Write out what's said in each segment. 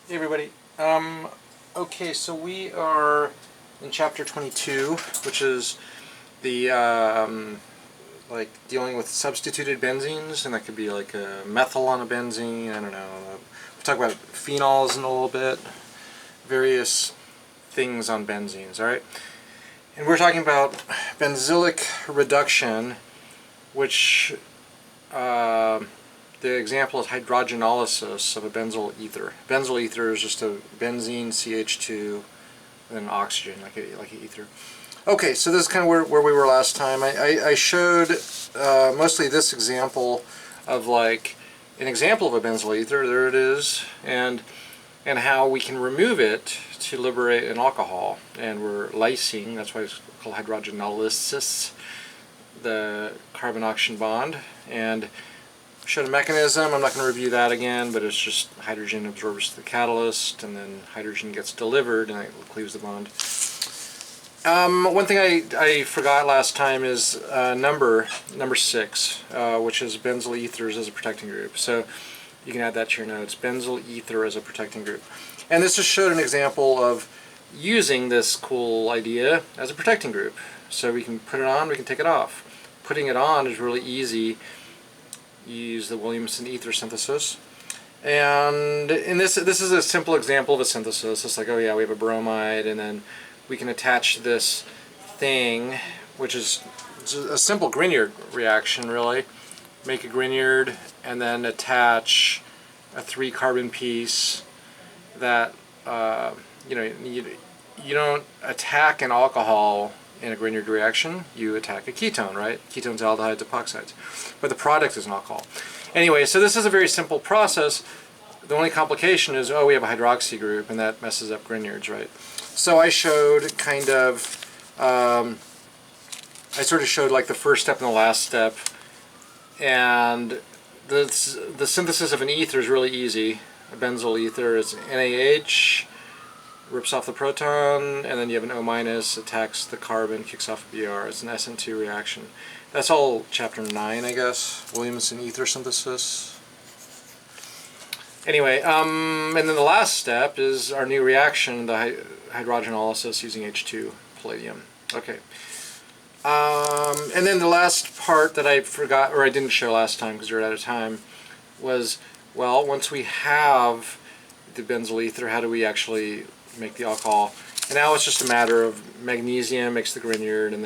Hey everybody. Okay, so we are in chapter 22, which is the like dealing with substituted benzenes, and that could be like a methyl on a benzene. I don't know. We'll talk about phenols in a little bit, various things on benzenes. All right, and we're talking about benzylic reduction, which the example is hydrogenolysis of a benzyl ether. Benzyl ether is just a benzene, ch2, and then oxygen, like an ether. Okay, so this is kind of where we were last time. I showed mostly this example of like an example of a benzyl ether. There it is, and how we can remove it to liberate an alcohol. And we're lysing. That's why it's called hydrogenolysis, the carbon-oxygen bond. And showed a mechanism. I'm not going to review that again, but it's just hydrogen absorbs the catalyst, and then hydrogen gets delivered, and it cleaves the bond. One thing I forgot last time is number 6, which is benzyl ethers as a protecting group. So you can add that to your notes. Benzyl ether as a protecting group. And this just showed an example of using this cool idea as a protecting group. So we can put it on, we can take it off. Putting it on is really easy. You use the Williamson Ether synthesis, and in this is a simple example of a synthesis. It's like, oh yeah, we have a bromide, and then we can attach this thing, which is a simple Grignard reaction, really. Make a Grignard, and then attach a 3-carbon piece that you don't attack an alcohol in a Grignard reaction, you attack a ketone, right? Ketones, aldehydes, epoxides. But the product is an alcohol. Anyway, so this is a very simple process. The only complication is, oh, we have a hydroxy group, and that messes up Grignards, right? So I showed kind of, I sort of showed like the first step and the last step. And the synthesis of an ether is really easy. A benzyl ether is NaH, rips off the proton, and then you have an O-, attacks the carbon, kicks off a Br. It's an SN2 reaction. That's all chapter 9, I guess. Williamson Ether synthesis. Anyway, and then the last step is our new reaction, the hydrogenolysis using H2 palladium. Okay. And then the last part that I forgot, or I didn't show last time because we were out of time, was, well, once we have the benzyl ether, how do we actually make the alcohol? And now it's just a matter of magnesium makes the Grignard, and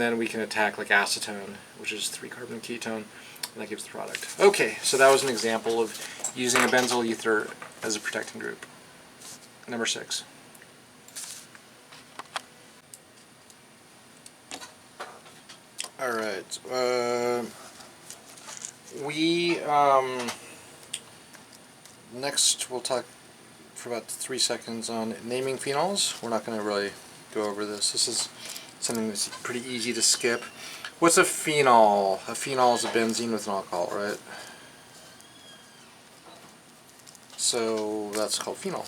then we can attack like acetone, which is 3-carbon ketone, and that gives the product. Okay, so that was an example of using a benzyl ether as a protecting group. Number 6. All right. Next we'll talk for about 3 seconds on naming phenols. We're not going to really go over this. This is something that's pretty easy to skip. What's a phenol? A phenol is a benzene with an alcohol, right? So that's called phenol.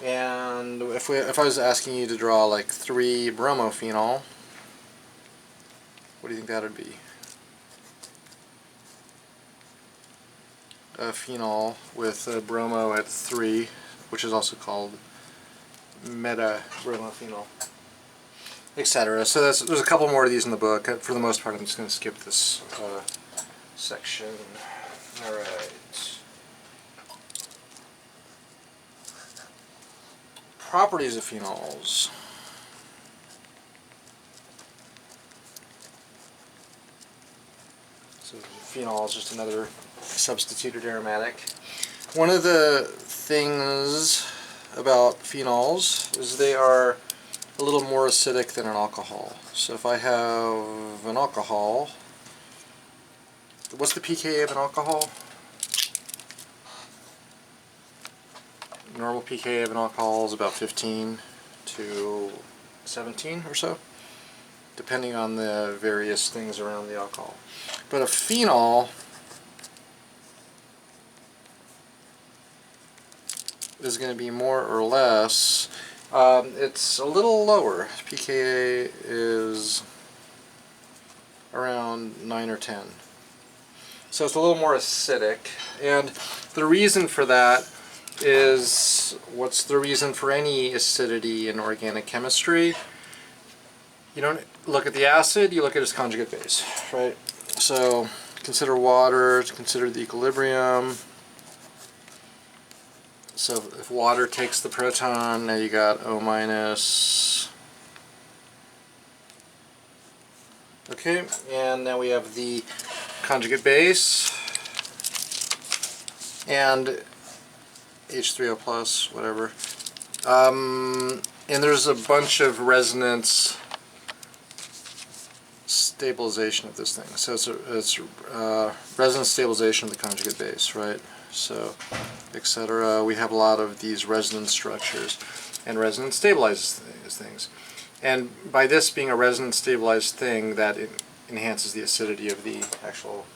And if I was asking you to draw like 3 bromophenol, what do you think that would be? A phenol with a bromo at 3, which is also called meta-bromophenol, etc. So there's a couple more of these in the book. For the most part, I'm just going to skip this section. Alright. Properties of phenols. So phenol is just another substituted aromatic. One of the things about phenols is they are a little more acidic than an alcohol. So if I have an alcohol, what's the pKa of an alcohol? Normal pKa of an alcohol is about 15 to 17 or so, depending on the various things around the alcohol. But a phenol is going to be more or less, it's a little lower. pKa is around 9 or 10. So it's a little more acidic. And the reason for that is, what's the reason for any acidity in organic chemistry? You don't look at the acid, you look at its conjugate base, right? So consider water, consider the equilibrium. So if water takes the proton, now you got O minus. Okay, and now we have the conjugate base and H3O plus, whatever. And there's a bunch of resonance stabilization of this thing. So it's resonance stabilization of the conjugate base, right? So, etc. We have a lot of these resonance structures, and resonance stabilizes things. And by this being a resonance stabilized thing, that it enhances the acidity of the actual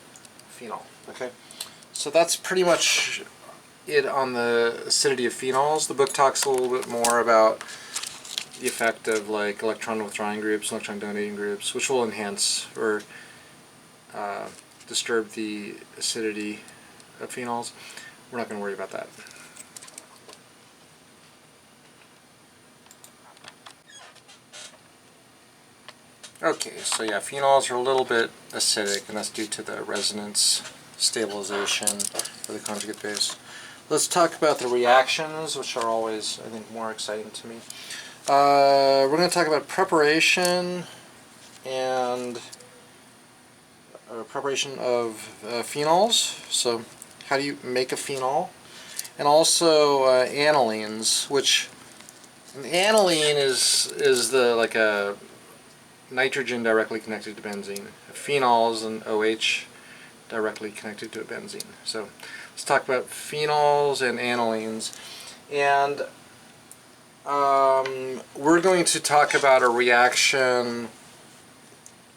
phenol. Okay, so that's pretty much it on the acidity of phenols. The book talks a little bit more about the effect of like electron withdrawing groups, electron donating groups, which will enhance or disturb the acidity of phenols. We're not going to worry about that. Okay, so yeah, phenols are a little bit acidic, and that's due to the resonance stabilization of the conjugate base. Let's talk about the reactions, which are always, I think, more exciting to me. We're going to talk about preparation and preparation of phenols. So how do you make a phenol? And also anilines, which an aniline is the like a nitrogen directly connected to benzene. A phenol is an OH directly connected to a benzene. So let's talk about phenols and anilines. And we're going to talk about a reaction,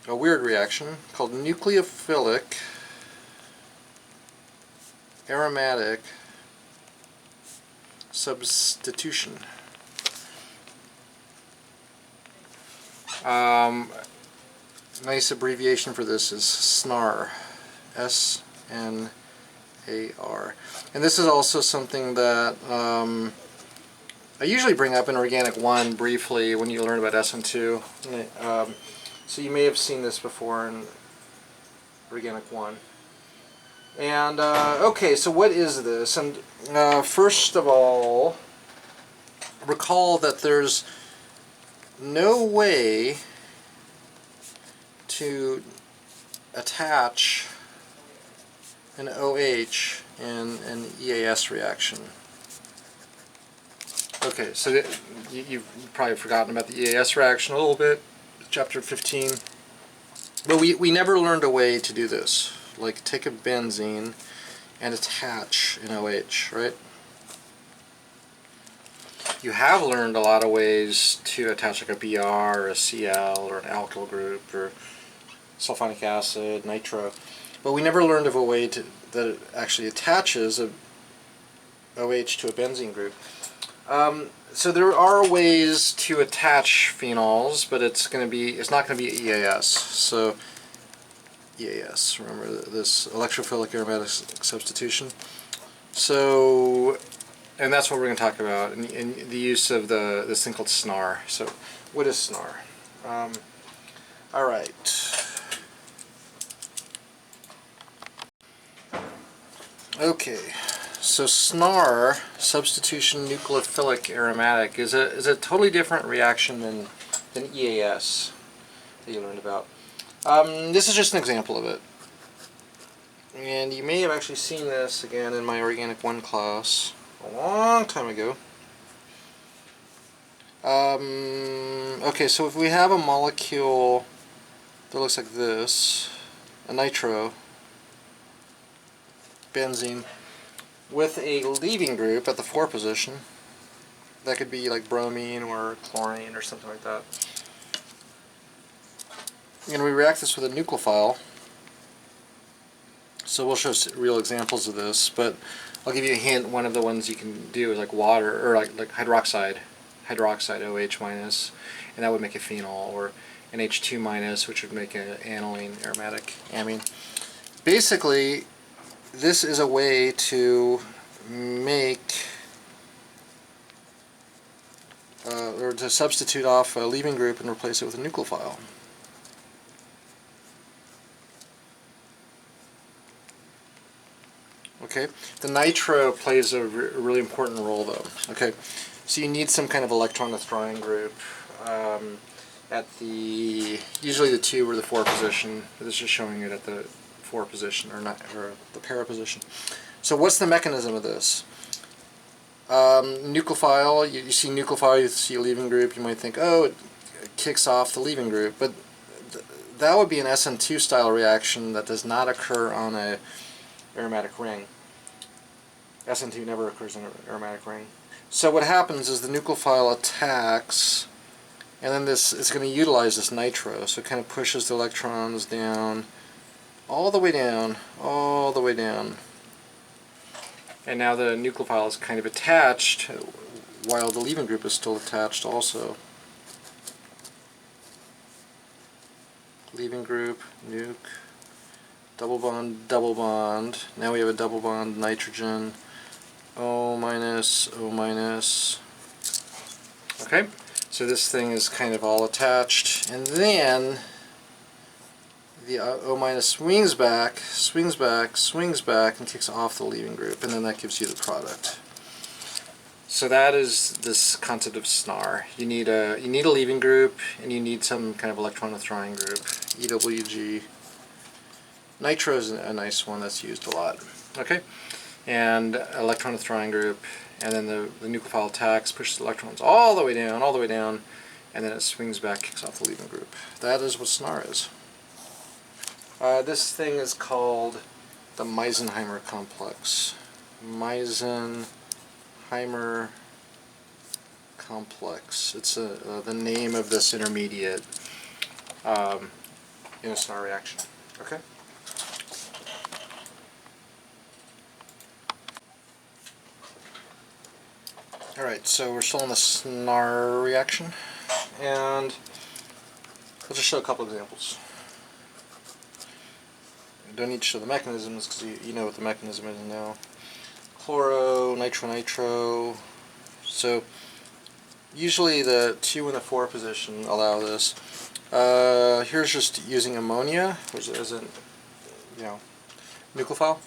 a weird reaction called nucleophilic aromatic substitution. Nice abbreviation for this is SNAR, S-N-A-R. And this is also something that I usually bring up in Organic 1 briefly when you learn about SN2. So you may have seen this before in Organic 1. And okay, so what is this? And first of all, recall that there's no way to attach an OH in an Eas reaction. Okay, so you've probably forgotten about the Eas reaction a little bit, chapter 15. But we never learned a way to do this. Like take a benzene and attach an OH, right? You have learned a lot of ways to attach like a Br or a Cl or an alkyl group or sulfonic acid, nitro, but we never learned of a way that actually attaches a OH to a benzene group. So there are ways to attach phenols, but it's not going to be Eas. So Eas, remember this electrophilic aromatic substitution. So, and that's what we're going to talk about, in the use of this thing called SNAR. So, what is SNAR? All right. Okay. So SNAR, substitution nucleophilic aromatic, is a totally different reaction than Eas that you learned about. This is just an example of it. And you may have actually seen this again in my Organic 1 class a long time ago. Okay, so if we have a molecule that looks like this, a nitro, benzene, with a leaving group at the 4 position, that could be like bromine or chlorine or something like that. And we react this with a nucleophile. So we'll show real examples of this, but I'll give you a hint. One of the ones you can do is like water, or like hydroxide OH minus, and that would make a phenol, or an H2 minus, which would make an aniline aromatic amine. Basically, this is a way to make or to substitute off a leaving group and replace it with a nucleophile. Okay, the nitro plays a really important role though. Okay, so you need some kind of electron withdrawing group at the, usually the 2 or the 4 position. This is just showing it at the 4 position or not, or the para position. So what's the mechanism of this? Nucleophile, you see nucleophile, you see a leaving group, you might think, oh, it kicks off the leaving group, but that would be an SN2 style reaction that does not occur on a aromatic ring. SN2 never occurs in an aromatic ring. So what happens is the nucleophile attacks, and then it's going to utilize this nitro, so it kind of pushes the electrons down, all the way down, all the way down. And now the nucleophile is kind of attached while the leaving group is still attached also. Leaving group, nuke, double bond, double bond. Now we have a double bond nitrogen. O minus, O minus. Okay, so this thing is kind of all attached. And then the O minus swings back, swings back, swings back, and kicks off the leaving group, and then that gives you the product. So that is this concept of SNAR. You need a leaving group, and you need some kind of electron withdrawing group. EWG. Nitro is a nice one that's used a lot. Okay, and electron withdrawing group, and then the nucleophile attacks, pushes the electrons all the way down, and then it swings back, kicks off the leaving group. That is what SNAR is. This thing is called the Meisenheimer Complex. Meisenheimer Complex. It's the name of this intermediate in a SNAR reaction. Okay. Alright, so we're still in the SNAR reaction, and I'll just show a couple examples. You don't need to show the mechanisms because you know what the mechanism is now. Chloro, nitro. So usually the 2 and the 4 position allow this. Here's just using ammonia, which is a nucleophile.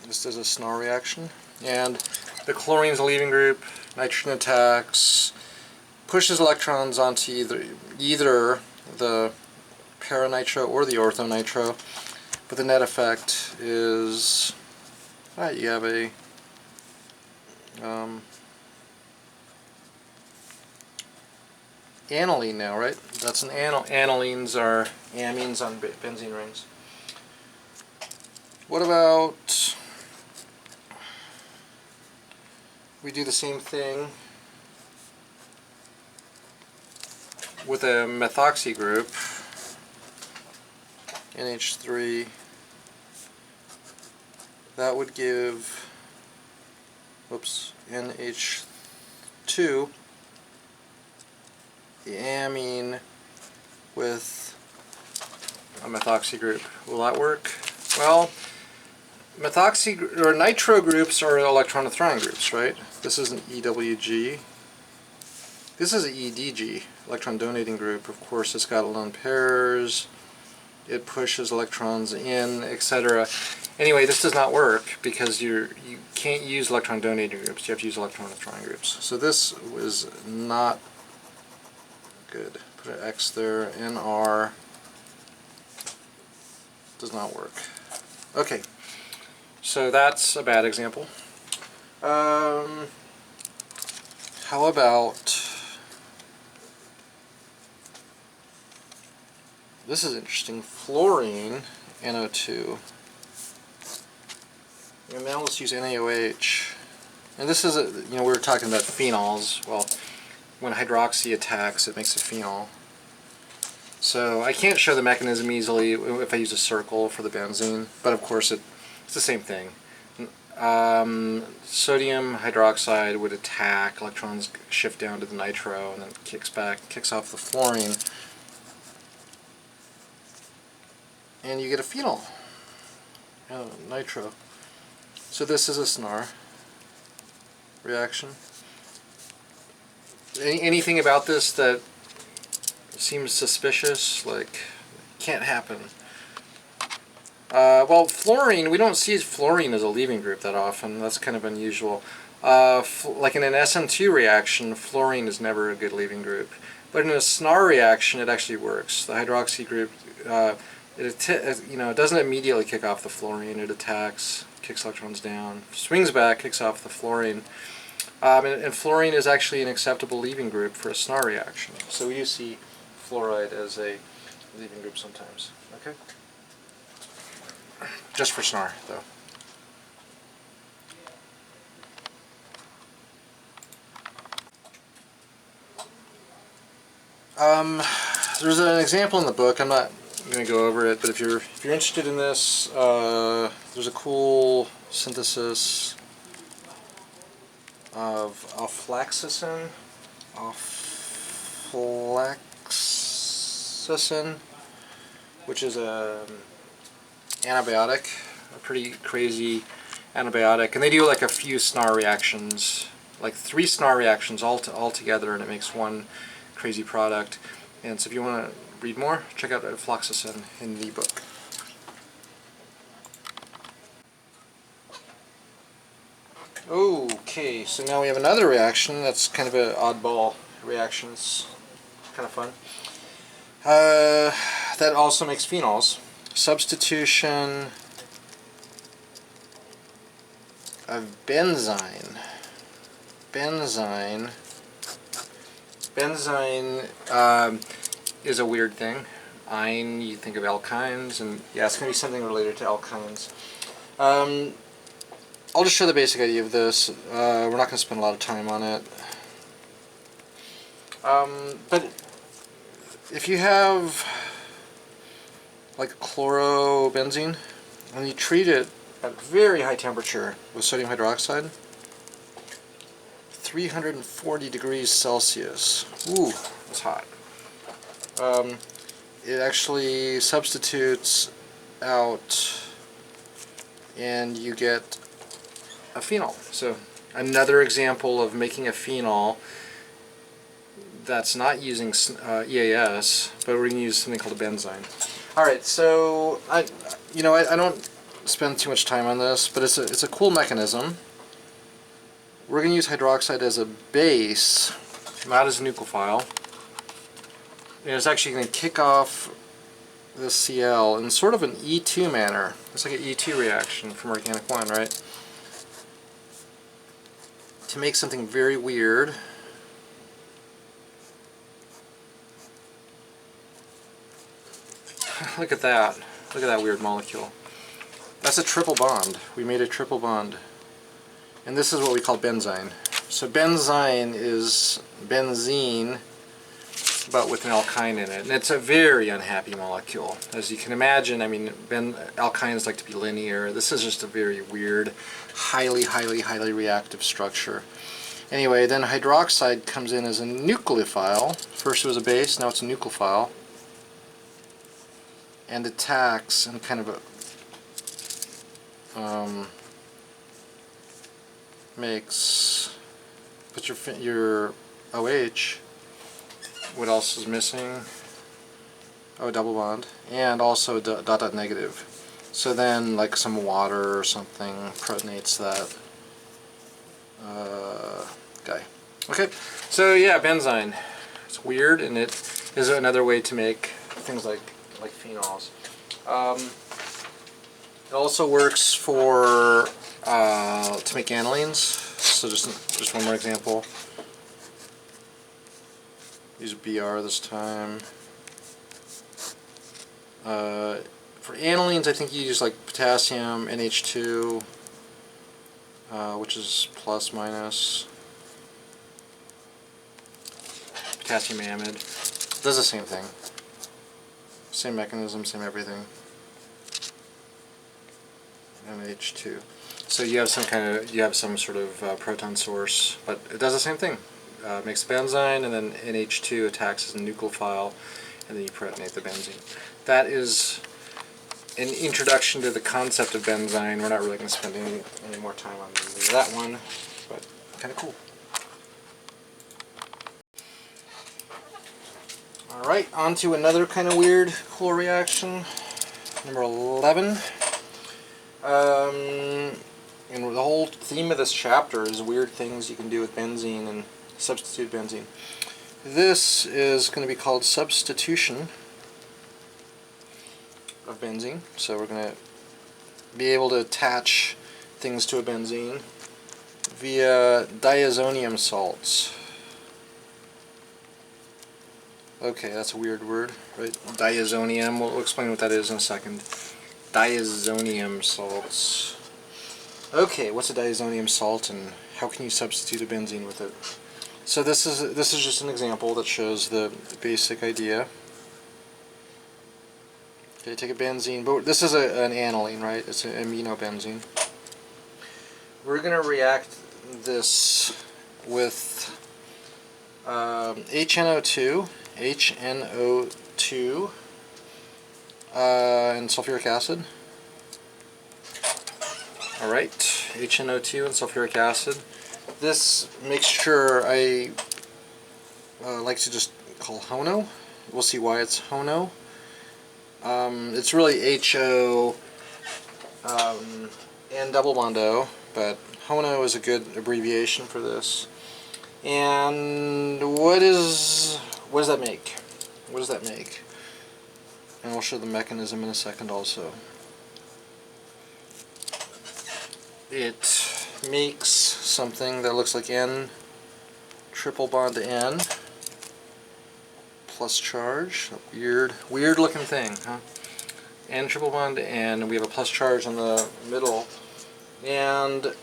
This is a SNAR reaction, and the chlorine's a leaving group. Nitrogen attacks, pushes electrons onto either the paranitro or the orthonitro, but the net effect is you have a aniline now, right? That's an anilines are amines on benzene rings. What about we do the same thing with a methoxy group, NH3. That would give, NH2, the amine with a methoxy group. Will that work? Well, methoxy or nitro groups are electron withdrawing groups, right? This is an EWG. This is an EDG, electron donating group. Of course, it's got lone pairs. It pushes electrons in, etc. Anyway, this does not work because you can't use electron donating groups. You have to use electron withdrawing groups. So this was not good. Put an X there. NR does not work. Okay, so that's a bad example. How about this is interesting. Fluorine, NO2. And now let's use NaOH. And this is we were talking about phenols. Well, when hydroxy attacks, it makes a phenol. So I can't show the mechanism easily if I use a circle for the benzene, but of course it's the same thing. Sodium hydroxide would attack, electrons shift down to the nitro, and then kicks off the fluorine, and you get a phenol. nitro. So this is a SNAR reaction. Anything about this that seems suspicious? Like, can't happen. Well, fluorine, we don't see fluorine as a leaving group that often. That's kind of unusual. Like in an SN2 reaction, fluorine is never a good leaving group. But in a SNAR reaction, it actually works. The hydroxy group, it doesn't immediately kick off the fluorine. It attacks, kicks electrons down, swings back, kicks off the fluorine. And fluorine is actually an acceptable leaving group for a SNAR reaction. So we do see fluoride as a leaving group sometimes. Okay? Just for SNAR, though. There's an example in the book. I'm not going to go over it, but if you're interested in this, there's a cool synthesis of aflatoxin, which is a antibiotic, a pretty crazy antibiotic, and they do like a few SNAR reactions, like 3 SNAR reactions all together, and it makes one crazy product. And so if you want to read more, check out aflatoxin in the book. Okay, so now we have another reaction that's kind of an oddball reaction. It's kind of fun. That also makes phenols. Substitution of Benzyne. Benzyne is a weird thing. Ine, you think of alkynes, and yeah, it's going to be something related to alkynes. I'll just show the basic idea of this. We're not going to spend a lot of time on it. But if you have like chlorobenzene, and you treat it at very high temperature with sodium hydroxide, 340 degrees Celsius. Ooh, that's hot. It actually substitutes out, and you get a phenol. So another example of making a phenol that's not using EAS, but we're going to use something called a benzyne. All right, so I don't spend too much time on this, but it's a cool mechanism. We're going to use hydroxide as a base, not as a nucleophile. And it's actually going to kick off the Cl in sort of an E2 manner. It's like an E2 reaction from organic 1, right? To make something very weird. Look at that. Look at that weird molecule. That's a triple bond. We made a triple bond. And this is what we call benzyne. So benzyne is benzene, but with an alkyne in it. And it's a very unhappy molecule. As you can imagine, I mean, alkynes like to be linear. This is just a very weird, highly reactive structure. Anyway, then hydroxide comes in as a nucleophile. First it was a base, now it's a nucleophile. And attacks in kind of a put your OH. What else is missing? Oh, double bond, and also dot negative. So then, like some water or something protonates that guy. Okay, so yeah, benzyne. It's weird, and it is another way to make things like phenols. It also works for to make anilines. So just one more example. Use BR this time. For anilines, I think you use like potassium, NH2, which is plus minus. Potassium amide. Does the same thing. Same mechanism, same everything. NH2. So you have some sort of proton source, but it does the same thing. Makes benzyne, and then NH2 attacks as a nucleophile, and then you protonate the benzene. That is an introduction to the concept of Benzyne. We're not really going to spend any more time on that one, but kind of cool. Alright, on to another kind of weird, cool reaction. Number 11. And the whole theme of this chapter is weird things you can do with benzene and substitute benzene. This is going to be called substitution of benzene. So we're going to be able to attach things to a benzene via diazonium salts. Okay, that's a weird word, right? Diazonium, we'll explain what that is in a second. Diazonium salts. Okay, what's a diazonium salt and how can you substitute a benzene with it? So this is just an example that shows the basic idea. Okay, take a benzene, but this is an aniline, right? It's an aminobenzene. We're going to react this with HNO2 and sulfuric acid. Alright, HNO2 and sulfuric acid. This mixture I like to just call HONO. We'll see why it's HONO. It's really HO and double bond O, but HONO is a good abbreviation for this. And what does that make? What does that make? And I'll show the mechanism in a second also. It makes something that looks like N triple bond to N plus charge. A weird looking thing, huh? N triple bond to N, and we have a plus charge in the middle. And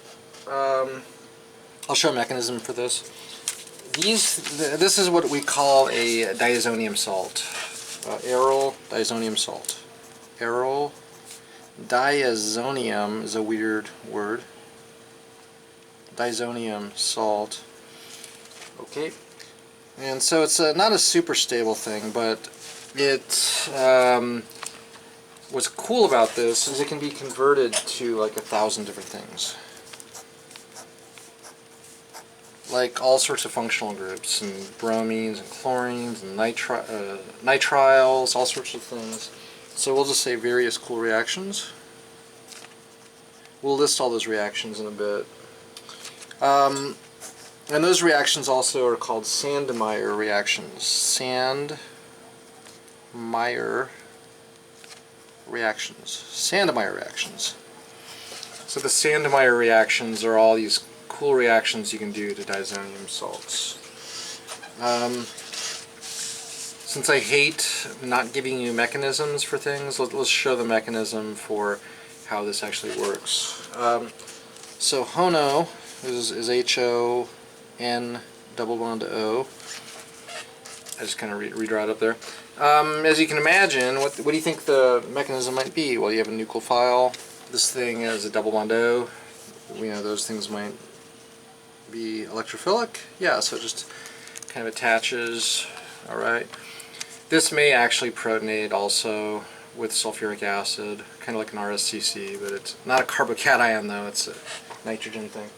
I'll show a mechanism for this. This is what we call a diazonium salt. Aryl diazonium salt. Aryl diazonium is a weird word. Diazonium salt. Okay. And so it's not a super stable thing, but what's cool about this is it can be converted to like 1,000 different things. Like all sorts of functional groups, and bromines and chlorines and nitriles, all sorts of things. So we'll just say various cool reactions. We'll list all those reactions in a bit. And those reactions also are called Sandmeyer reactions. Sandmeyer reactions. Sandmeyer reactions. So the Sandmeyer reactions are all these cool reactions you can do to diazonium salts. Since I hate not giving you mechanisms for things, let's show the mechanism for how this actually works. So HONO is HO N double bond to O. I just kind of redraw it up there. As you can imagine, what do you think the mechanism might be? Well, you have a nucleophile. This thing has a double bond O. You know, those things might be electrophilic. Yeah, so it just kind of attaches. Alright. This may actually protonate also with sulfuric acid, kind of like an RSCC, but it's not a carbocation though, it's a nitrogen thing.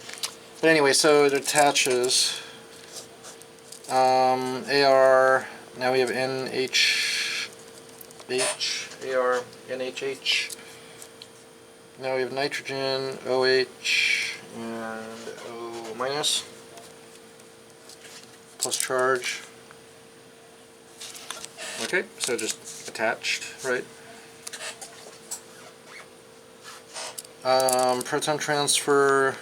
But anyway, so it attaches. AR, now we have NH, AR, NHH. Now we have nitrogen, OH, and O minus, plus charge. Okay, so just attached, right? Proton transfer,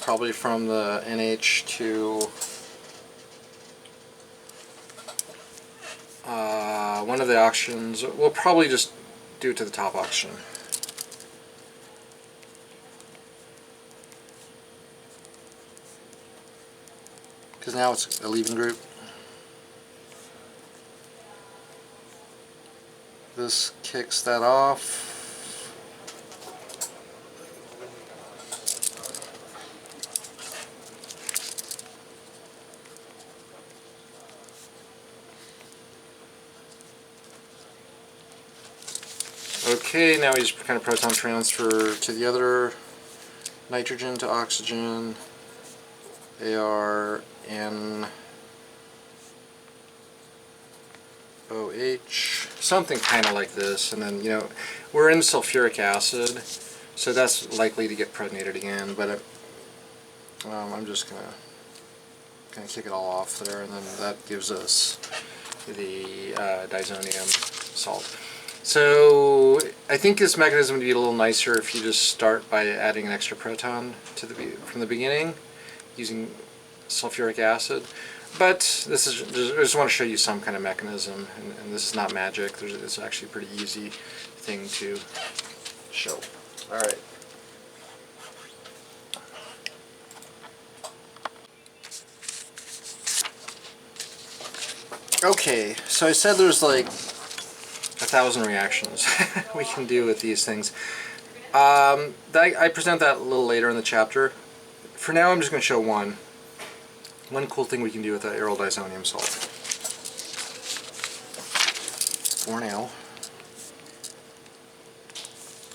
probably from the NH to one of the oxygens. We'll probably just do it to the top oxygen. Because now it's a leaving group. This kicks that off. Okay, now we just kind of proton transfer to the other nitrogen to oxygen, ArNOH, something kind of like this, and then, you know, we're in sulfuric acid, so that's likely to get protonated again, but I'm just going to kind of kick it all off there, and then that gives us the Diazonium Salt. So I think this mechanism would be a little nicer if you just start by adding an extra proton to from the beginning using sulfuric acid. But this is I just want to show you some kind of mechanism, and this is not magic. It's actually a pretty easy thing to show. All right. Okay, so I said there's like 1,000 reactions we can do with these things. I present that a little later in the chapter. For now, I'm just going to show one cool thing we can do with that aryl diazonium salt. For now,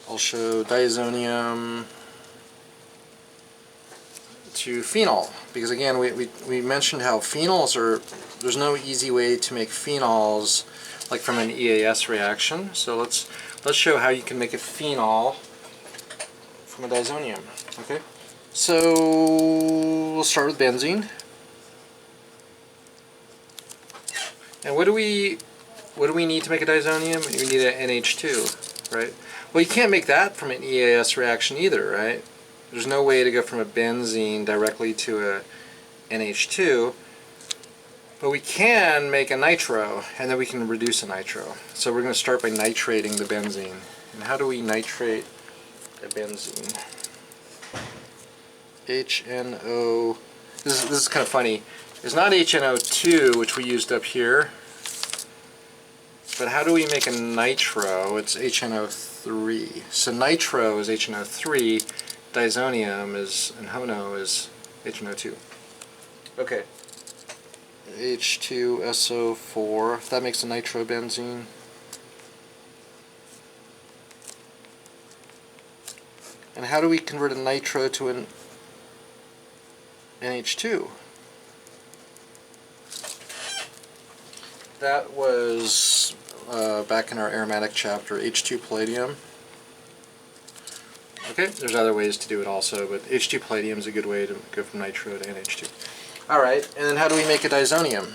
I'll show diazonium to phenol, because again, we mentioned how phenols are, there's no easy way to make phenols like from an Eas reaction. So let's show how you can make a phenol from a diazonium. Okay, so we'll start with benzene. And what do we need to make a diazonium? We need an NH2, right? Well, you can't make that from an Eas reaction either, right? There's no way to go from a benzene directly to a NH2. But we can make a nitro, and then we can reduce a nitro. So we're going to start by nitrating the benzene. And how do we nitrate a benzene? HNO. This is kind of funny. It's not HNO2, which we used up here. But how do we make a nitro? It's HNO3. So nitro is HNO3. Diazonium is, and HONO is HNO2. Okay. H2SO4, that makes a nitrobenzene. And how do we convert a nitro to an NH2? That was back in our aromatic chapter, H2 palladium. Okay, there's other ways to do it also, but H2 palladium is a good way to go from nitro to NH2. Alright, and then how do we make a diazonium?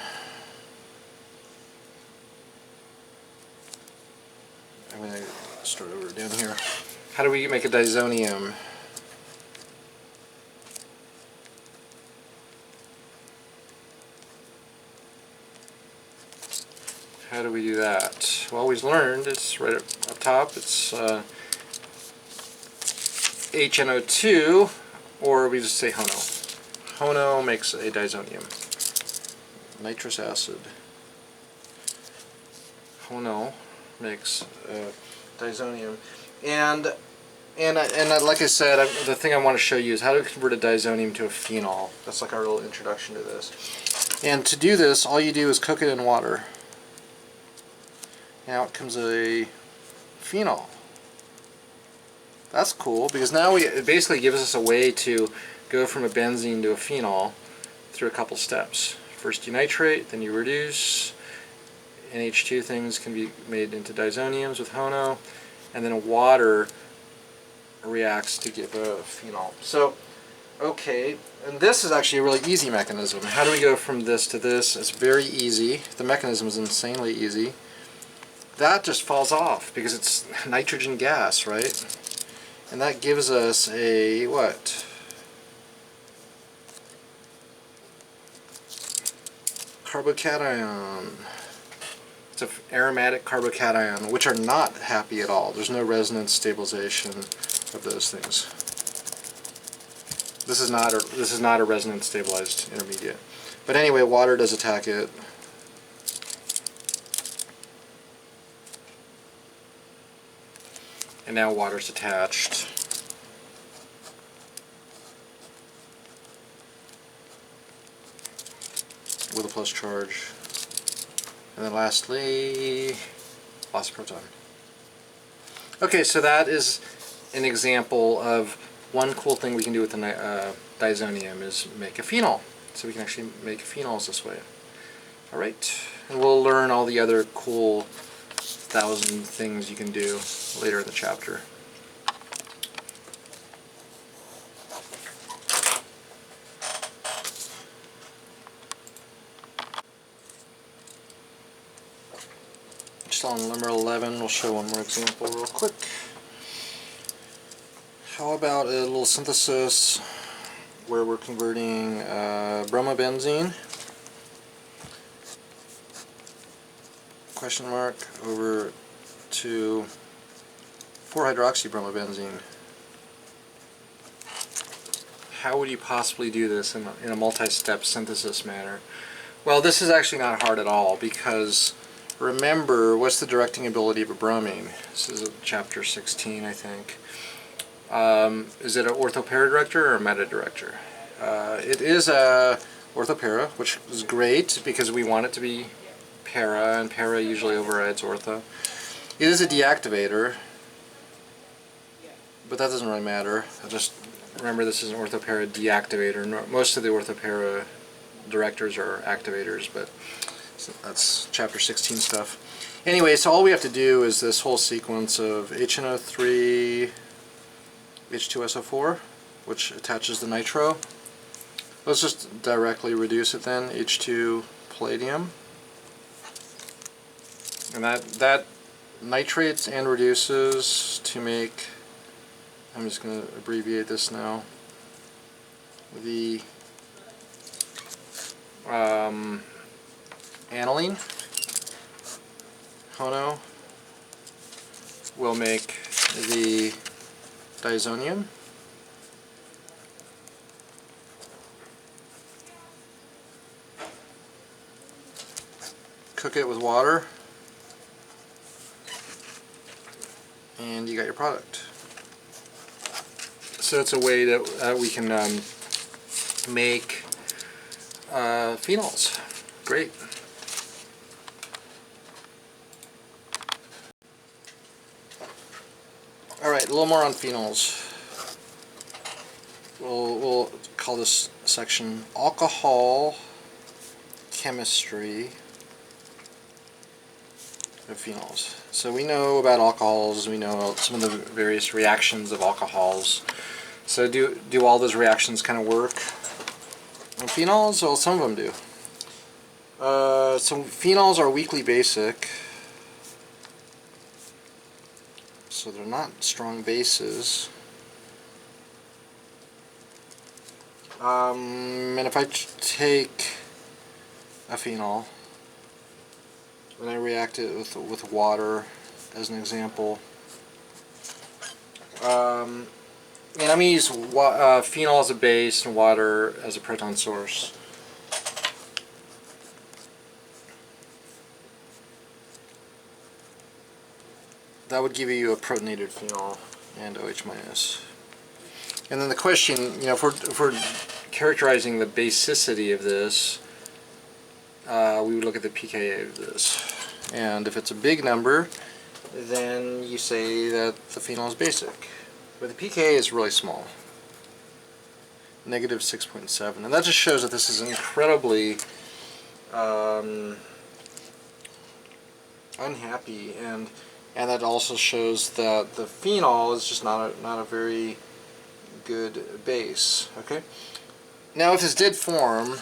I'm going to start over down here. How do we make a diazonium? How do we do that? Well, we've learned, it's right up top, it's HNO2, or we just say HONO. HONO makes a diazonium. Nitrous acid. HONO makes diazonium. And like I said, the thing I want to show you is how to convert a diazonium to a phenol. That's like our little introduction to this. And to do this, all you do is cook it in water. Now it comes a phenol. That's cool, because now it basically gives us a way to go from a benzene to a phenol through a couple steps. First you nitrate, then you reduce. NH2 things can be made into diazoniums with HONO, and then water reacts to give a phenol. So, okay, and this is actually a really easy mechanism. How do we go from this to this? It's very easy. The mechanism is insanely easy. That just falls off because it's nitrogen gas, right? And that gives us a, what? Carbocation. It's an aromatic carbocation, which are not happy at all. There's no resonance stabilization of those things. This is not a resonance stabilized intermediate. But anyway, water does attack it. And now water's attached. With a plus charge. And then lastly, lost proton. Okay, so that is an example of one cool thing we can do with the diazonium is make a phenol. So we can actually make phenols this way. Alright, and we'll learn all the other cool 1,000 things you can do later in the chapter. Just on number 11, we'll show one more example real quick. How about a little synthesis where we're converting bromobenzene question mark over to 4-hydroxybromobenzene. How would you possibly do this in a multi-step synthesis manner? Well, this is actually not hard at all, because remember, what's the directing ability of a bromine? This is chapter 16, I think. Is it an orthopara director or a meta director? It is a orthopara, which is great because we want it to be para, and para usually overrides ortho. It is a deactivator, but that doesn't really matter. Just remember, this is an orthopara deactivator. Most of the orthopara directors are activators, but that's chapter 16 stuff. Anyway, so all we have to do is this whole sequence of HNO3, H2SO4, which attaches the nitro. Let's just directly reduce it then, H2 palladium. And that nitrates and reduces to make, I'm just going to abbreviate this now, the aniline. Hono will make the diazonium. Cook it with water, and you got your product. So it's a way that we can make phenols. Great. Alright, a little more on phenols. We'll call this section Alcohol Chemistry of Phenols. So we know about alcohols, we know some of the various reactions of alcohols. So do all those reactions kind of work on phenols? Well, some of them do. So phenols are weakly basic, so they're not strong bases. And if I take a phenol and I react it with water as an example, and I'm going to use phenol as a base and water as a proton source. That would give you a protonated phenol and OH minus. And then the question, if we're characterizing the basicity of this, we would look at the pKa of this. And if it's a big number, then you say that the phenol is basic. But the pKa is really small, negative 6.7. And that just shows that this is incredibly unhappy, and that also shows that the phenol is just not a very good base. Okay. Now, if this did form,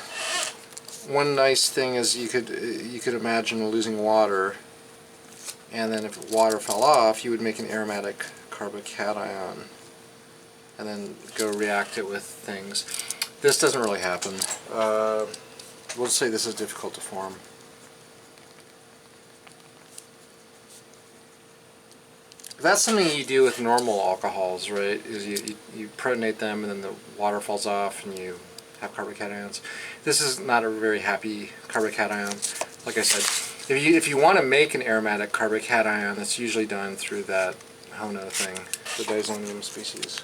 one nice thing is you could imagine losing water, and then if water fell off, you would make an aromatic carbocation, and then go react it with things. This doesn't really happen. We'll say this is difficult to form. That's something you do with normal alcohols, right? Is you protonate them and then the water falls off and you have carbocations. This is not a very happy carbocation. Like I said, if you want to make an aromatic carbocation, that's usually done through that HONO thing, the Diazonium species.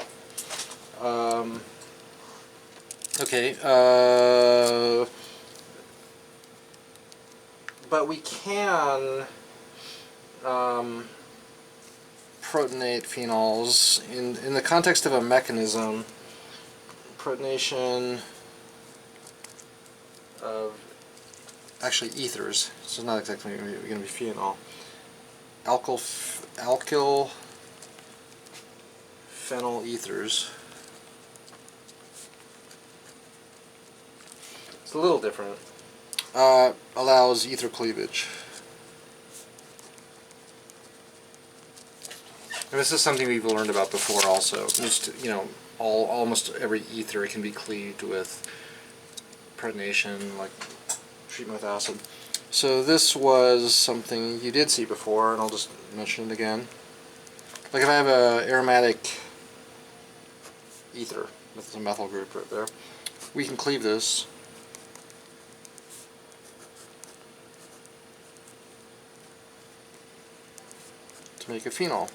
Okay, but we can protonate phenols in the context of a mechanism. Protonation of actually ethers. So it's not exactly going to be phenol. Alkyl phenol ethers. It's a little different. Allows ether cleavage. And this is something we've learned about before also. Just, you know, almost every ether can be cleaved with protonation, like treatment with acid. So this was something you did see before, and I'll just mention it again. Like if I have an aromatic ether with a methyl group right there, we can cleave this. To make a phenol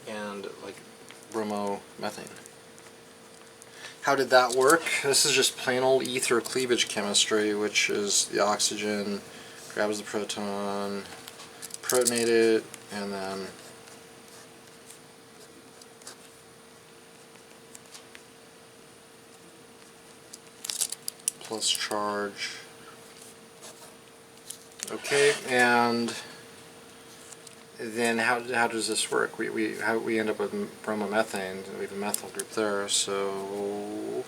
and like bromomethane. How did that work? This is just plain old ether cleavage chemistry, which is the oxygen grabs the proton, protonate it, and then plus charge. Okay, and then how does this work? We end up with bromomethane. We have a methyl group there, so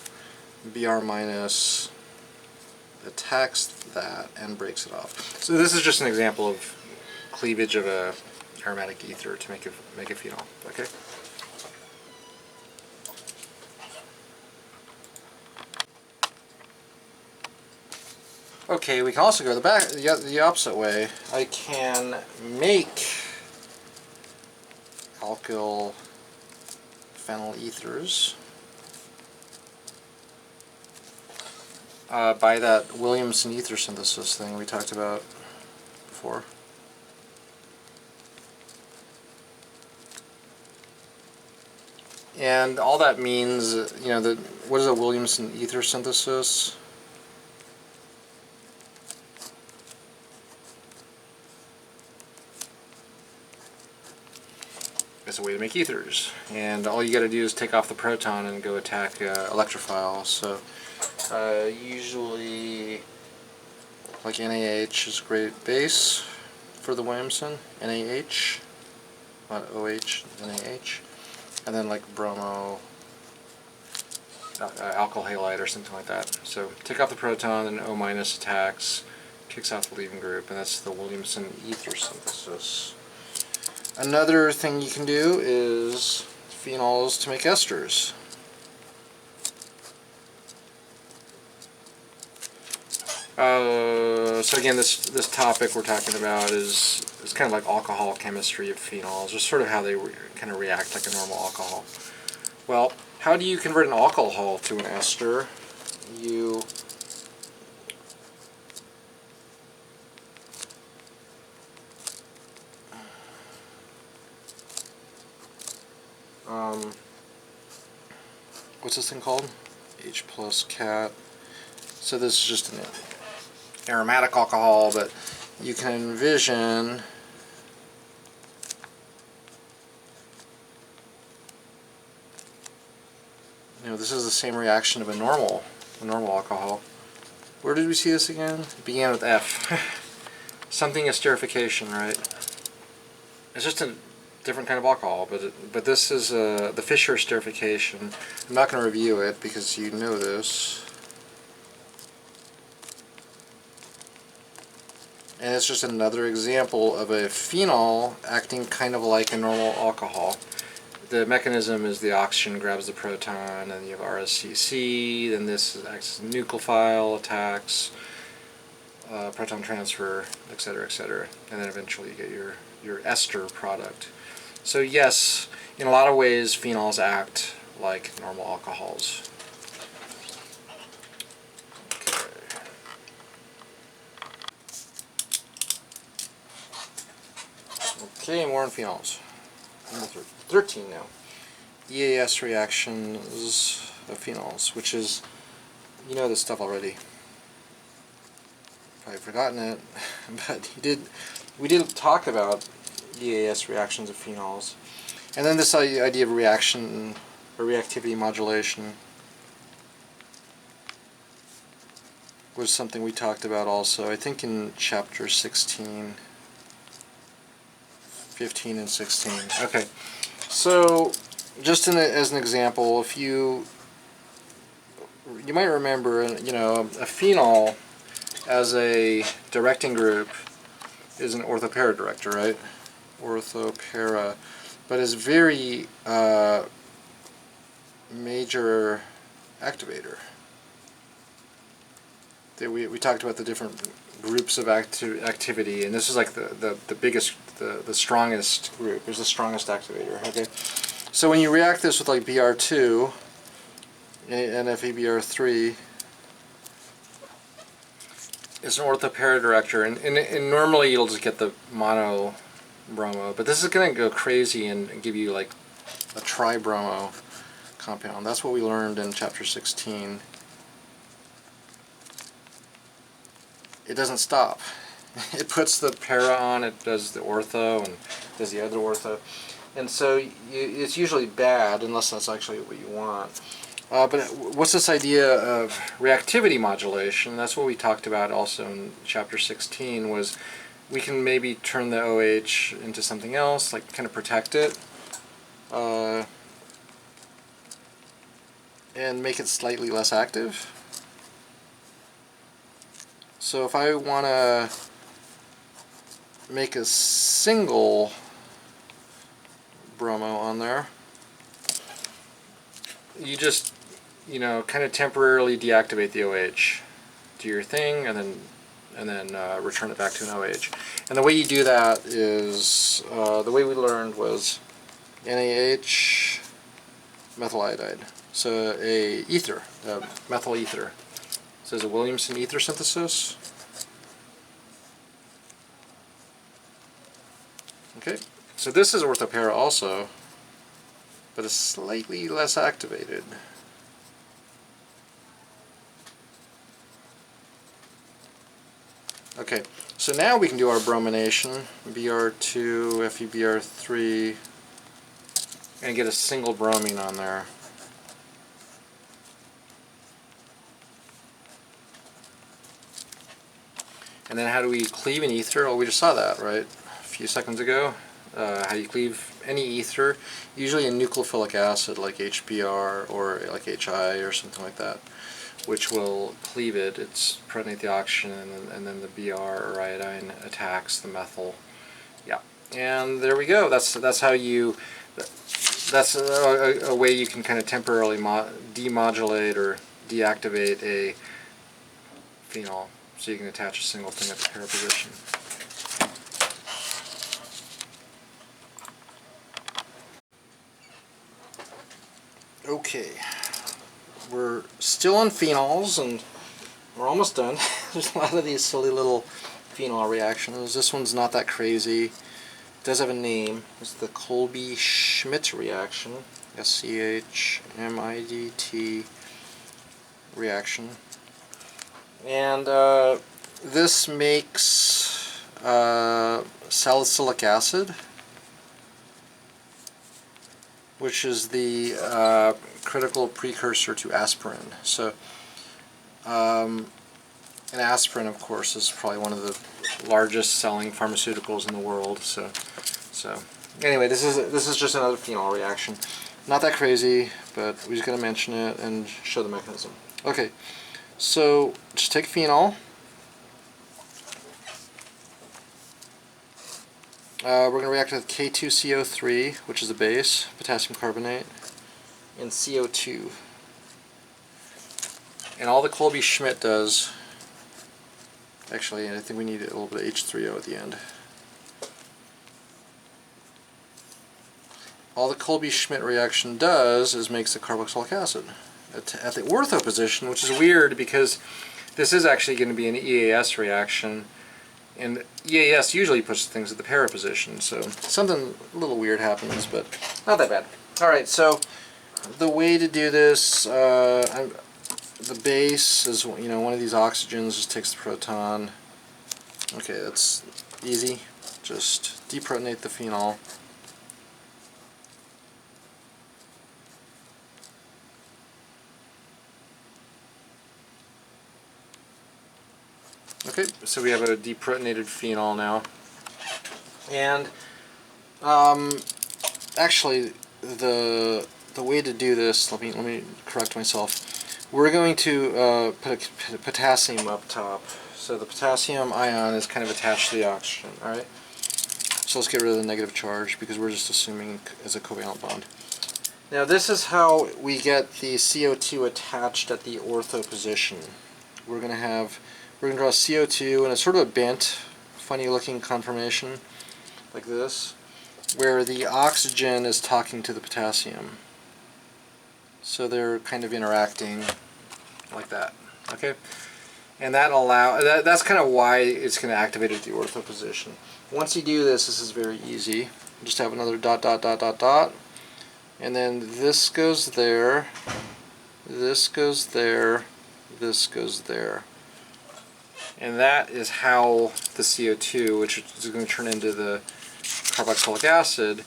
Br minus attacks that and breaks it off. So this is just an example of cleavage of a aromatic ether to make a phenol. Okay. Okay, we can also go the opposite way. I can make alkyl phenyl ethers by that Williamson Ether synthesis thing we talked about before. And all that means, you know, what is a Williamson Ether synthesis? It's a way to make ethers, and all you got to do is take off the proton and go attack electrophile. So usually, like NaH is a great base for the Williamson. NaH, not OH, NaH, and then like bromo, alkyl halide or something like that. So take off the proton, and O- attacks, kicks out the leaving group, and that's the Williamson Ether synthesis. Another thing you can do is phenols to make esters. So again, this topic we're talking about is kind of like alcohol chemistry of phenols, just sort of how they kind of react like a normal alcohol. Well, how do you convert an alcohol to an ester? You what's this thing called? H plus cat. So this is just an aromatic alcohol, but you can envision this is the same reaction of a normal alcohol. Where did we see this again? It began with F. Something esterification, right? It's just a different kind of alcohol, but this is the Fischer Esterification. I'm not going to review it because you know this. And it's just another example of a phenol acting kind of like a normal alcohol. The mechanism is the oxygen grabs the proton, and you have RSCC, then this acts as a nucleophile, attacks, proton transfer, etc., etc., and then eventually you get your ester product. So yes, in a lot of ways phenols act like normal alcohols. Okay, more on phenols. Number 13 now. Eas Reactions of Phenols, which is, you know this stuff already. Probably forgotten it, but we did talk about Eas Reactions of Phenols. And then this idea of reaction or reactivity modulation was something we talked about also, I think in chapter 16, 15 and 16. Okay, so just as an example, if you might remember, you know, a phenol as a directing group is an orthopara director, right? Orthopara, but is very major activator. We talked about the different groups of activity, and this is like the biggest, the strongest group. It's the strongest activator. Okay, so when you react this with like Br2 and FeBr3, it's an orthopara director, and normally you'll just get the mono bromo, but this is going to go crazy and give you like a tribromo compound. That's what we learned in chapter 16. It doesn't stop. It puts the para on, it does the ortho, and does the other ortho. And so it's usually bad, unless that's actually what you want. But what's this idea of reactivity modulation? That's what we talked about also in chapter 16, was we can maybe turn the OH into something else, like kind of protect it, and make it slightly less active. So if I want to make a single bromo on there, you just, you know, kind of temporarily deactivate the OH, do your thing, and then return it back to an OH. And the way you do that is, the way we learned was NaH, methyl iodide. So a ether, methyl ether. So is a Williamson Ether synthesis. Okay, so this is orthopara also, but it's slightly less activated. Okay, so now we can do our bromination, Br2, FeBr3, and get a single bromine on there. And then how do we cleave an ether? Well, we just saw that, right, a few seconds ago. How do you cleave any ether? Usually a nucleophilic acid like HBr or like HI or something like that, which will cleave it. It's protonate the oxygen, and then the Br or iodine attacks the methyl. Yeah, and there we go. That's how you. That's a way you can kind of temporarily demodulate or deactivate a phenol, so you can attach a single thing at the para position. Okay, we're still on phenols, and we're almost done. There's a lot of these silly little phenol reactions. This one's not that crazy. It does have a name. It's the Kolbe-Schmidt reaction, SCHMIDT reaction. And this makes salicylic acid, which is the critical precursor to aspirin. So, and aspirin, of course, is probably one of the largest selling pharmaceuticals in the world. So anyway, this is just another phenol reaction. Not that crazy, but we just gotta mention it and show the mechanism. Okay, so just take phenol. We're going to react with K2CO3, which is a base, potassium carbonate, and CO2. And all the Kolbe-Schmidt does, actually, I think we need a little bit of H3O at the end. All the Kolbe-Schmidt reaction does is makes the carboxylic acid at the ortho position, which is weird because this is actually going to be an Eas reaction. And Eas usually puts things at the para position, so something a little weird happens, but not that bad. Alright, so the way to do this, the base is, you know, one of these oxygens just takes the proton. Okay, that's easy. Just deprotonate the phenol. Okay, so we have a deprotonated phenol now. And actually, the way to do this, let me correct myself. We're going to put a potassium up top. So the potassium ion is kind of attached to the oxygen, alright? So let's get rid of the negative charge because we're just assuming as a covalent bond. Now this is how we get the CO2 attached at the ortho position. We're going to draw CO2 in a sort of a bent, funny looking conformation like this, where the oxygen is talking to the potassium. So they're kind of interacting like that. Okay? And that's kind of why it's going to activate at the ortho position. Once you do this, this is very easy. Just have another dot, dot, dot, dot, dot. And then this goes there, this goes there, this goes there. And that is how the CO2, which is going to turn into the carboxylic acid,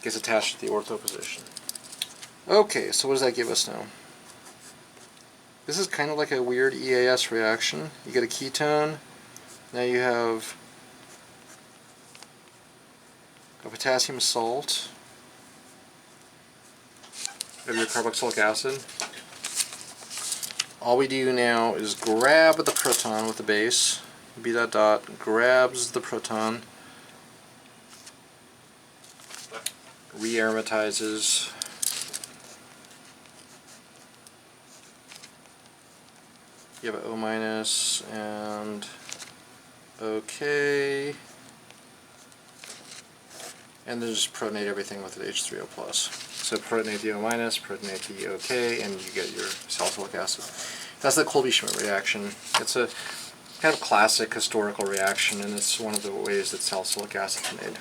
gets attached to the ortho position. Okay, so what does that give us now? This is kind of like a weird Eas reaction. You get a ketone, now you have a potassium salt, of your carboxylic acid. All we do now is grab the proton with the base, B dot dot, grabs the proton, re-aromatizes, you have an O minus and OK, and then just protonate everything with an H3O plus. So protonate the O minus, protonate the OK, and you get your salicylic acid. That's the Kolbe-Schmidt reaction. It's a kind of classic historical reaction, and it's one of the ways that salicylic acid is made.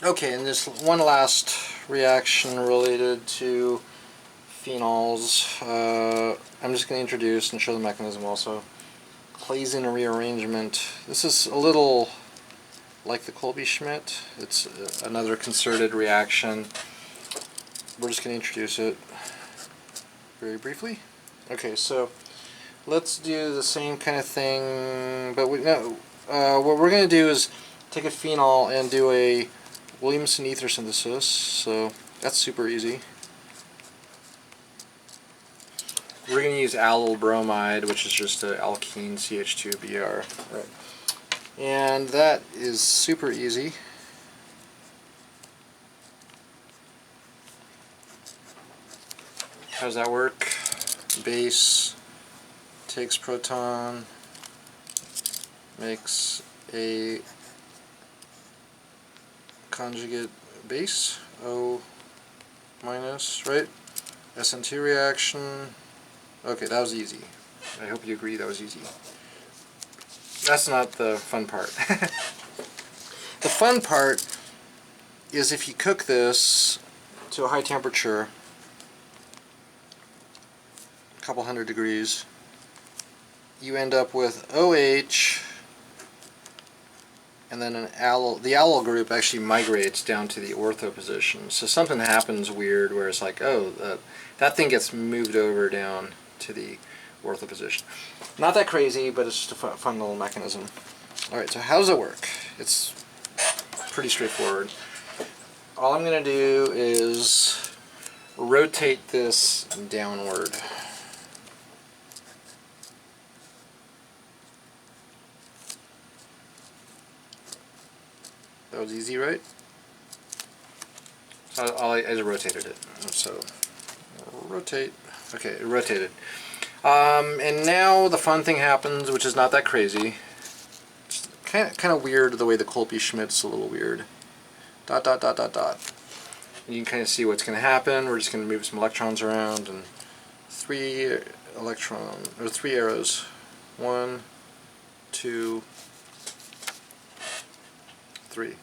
Okay, and this one last reaction related to phenols. I'm just going to introduce and show the mechanism also. Claisen rearrangement. This is a little like the Kolbe-Schmidt. It's another concerted reaction. We're just going to introduce it very briefly. Okay, so let's do the same kind of thing, but what we're going to do is take a phenol and do a Williamson Ether synthesis. So that's super easy. We're going to use aryl bromide, which is just an alkene CH2Br. Right. And that is super easy. How does that work? Base takes proton, makes a conjugate base, O minus, right? SN2 reaction. Okay, that was easy. I hope you agree that was easy. That's not the fun part. The fun part is if you cook this to a high temperature, a couple hundred degrees, you end up with OH and then an aryl. The aryl group actually migrates down to the ortho position. So something happens weird where it's like, oh, that thing gets moved over down to the ortho position. Not that crazy, but it's just a fun little mechanism. Alright, so how does it work? It's pretty straightforward. All I'm going to do is rotate this downward. That was easy, right? So I just rotated it. So rotate. Okay, it rotated. And now the fun thing happens, which is not that crazy. It's kind of weird the way the Kolbe-Schmidt's a little weird. Dot dot dot dot dot. And you can kind of see what's going to happen. We're just going to move some electrons around and three arrows. 1, 2, 3.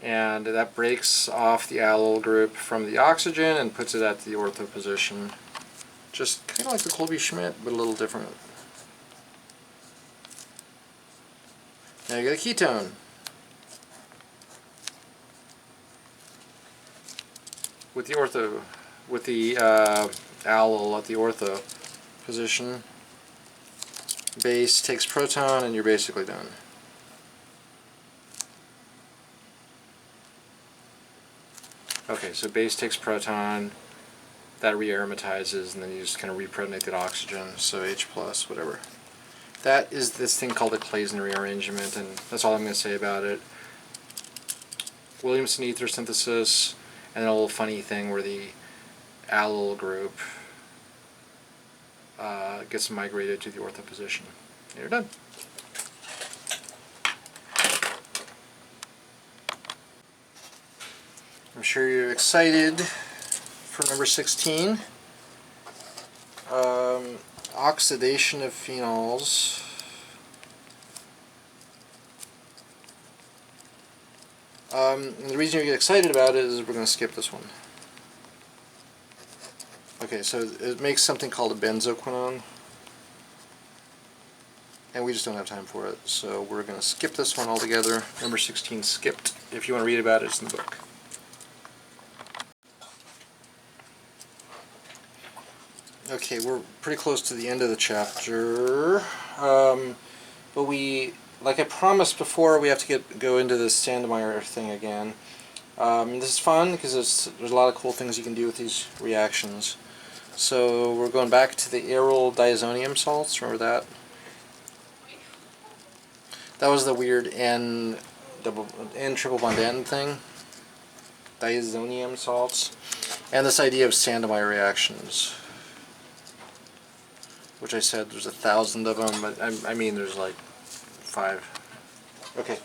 And that breaks off the aryl group from the oxygen and puts it at the ortho position. Just kind of like the Kolbe-Schmidt, but a little different. Now you get a ketone. With the ortho with the aryl at the ortho position. Base takes proton and you're basically done. Okay, so base takes proton, that re-aromatizes, and then you just kind of reprotonate that oxygen, so H+, whatever. That is this thing called a Claisen rearrangement, and that's all I'm going to say about it. Williamson Ether synthesis, and a little funny thing where the aryl group gets migrated to the ortho position. And you're done. I'm sure you're excited for number 16. Oxidation of phenols. And the reason you get excited about it is we're going to skip this one. Okay, so it makes something called a benzoquinone, and we just don't have time for it, so we're going to skip this one altogether. Number 16 skipped. If you want to read about it, it's in the book. Okay, we're pretty close to the end of the chapter, but like I promised before, we have to go into this Sandmeyer thing again. This is fun because there's a lot of cool things you can do with these reactions. So we're going back to the aryl diazonium salts. Remember that? That was the weird N triple bond N thing. Diazonium salts, and this idea of Sandmeyer reactions, which I said there's 1,000 of them, but I mean there's like 5. Okay,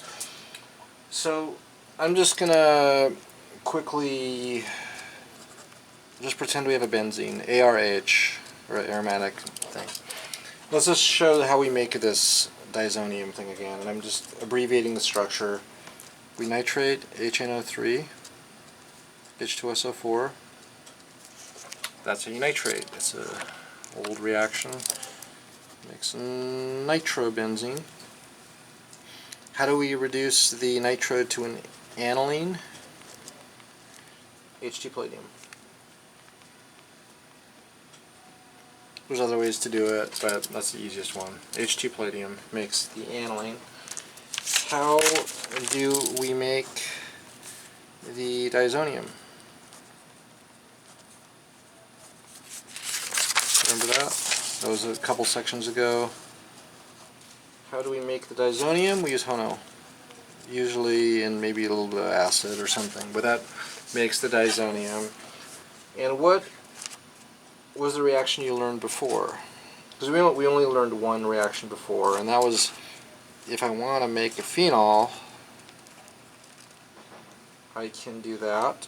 so I'm just gonna quickly just pretend we have a benzene, ARH, or aromatic thing. Let's just show how we make this diazonium thing again, and I'm just abbreviating the structure. We nitrate HNO3, H2SO4. That's how you nitrate. It's a old reaction. Makes nitrobenzene. How do we reduce the nitro to an aniline? H2 palladium. There's other ways to do it, but that's the easiest one. H2 palladium makes the aniline. How do we make the diazonium? Remember that? That was a couple sections ago. How do we make the diazonium? We use HONO. Usually in maybe a little bit of acid or something, but that makes the diazonium. And what was the reaction you learned before? Because we only learned one reaction before, and that was if I want to make a phenol, I can do that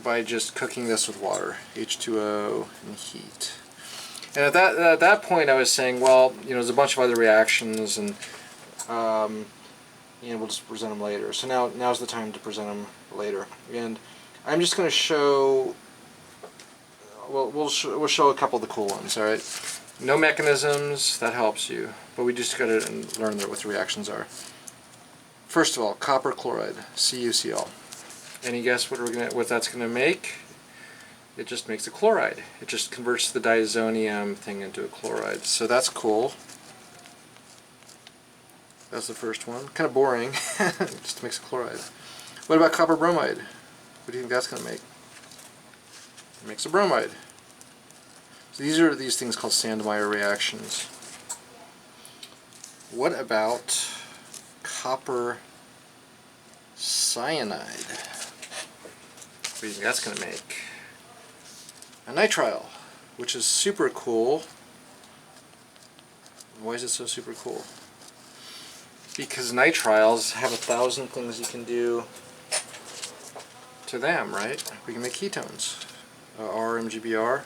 by just cooking this with water, H2O and heat. And at that point I was saying, well, you know, there's a bunch of other reactions, and you know, we'll just present them later. So now's the time to present them later. And I'm just going to show, well, we'll show a couple of the cool ones, all right? No mechanisms, that helps you, but we just got to learn what the reactions are. First of all, copper chloride, CuCl. Any guess what that's going to make? It just makes a chloride. It just converts the diazonium thing into a chloride. So that's cool. That's the first one. Kind of boring. It just makes a chloride. What about copper bromide? What do you think that's going to make? It makes a bromide. So these are these things called Sandmeyer reactions. What about copper cyanide? What do you think that's going to make? A nitrile, which is super cool. Why is it so super cool? Because nitriles have 1,000 things you can do to them, right? We can make ketones. RMGBR.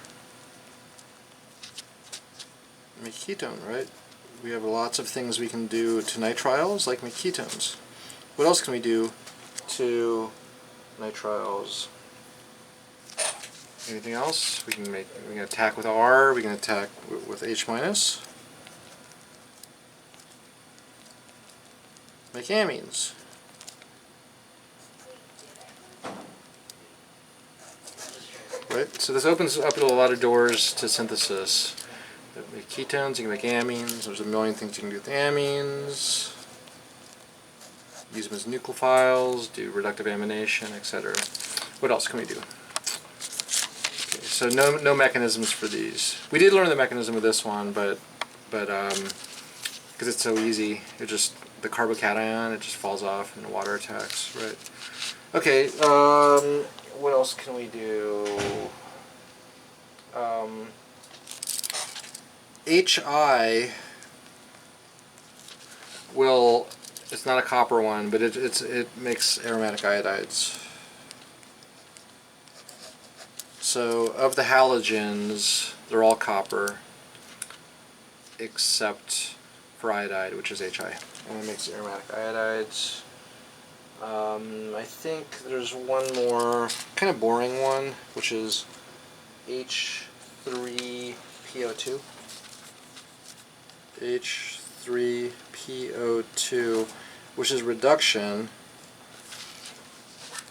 Make ketone, right? We have lots of things we can do to nitriles, like make ketones. What else can we do to nitriles? Anything else? We can attack with R, we can attack with H-. Make amines. right? So this opens up a lot of doors to synthesis. You can make ketones, you can make amines, there's a million things you can do with amines. Use them as nucleophiles, do reductive amination, etc. What else can we do? Okay, so no mechanisms for these. We did learn the mechanism of this one, but because it's so easy, it just, the carbocation, it just falls off and the water attacks, right? Okay, what else can we do? HI will, it's not a copper one, but it makes aromatic iodides. So of the halogens, they're all copper, except for iodide, which is HI, and it makes aromatic iodides. I think there's one more kind of boring one, which is H3PO2. H3PO2, which is reduction,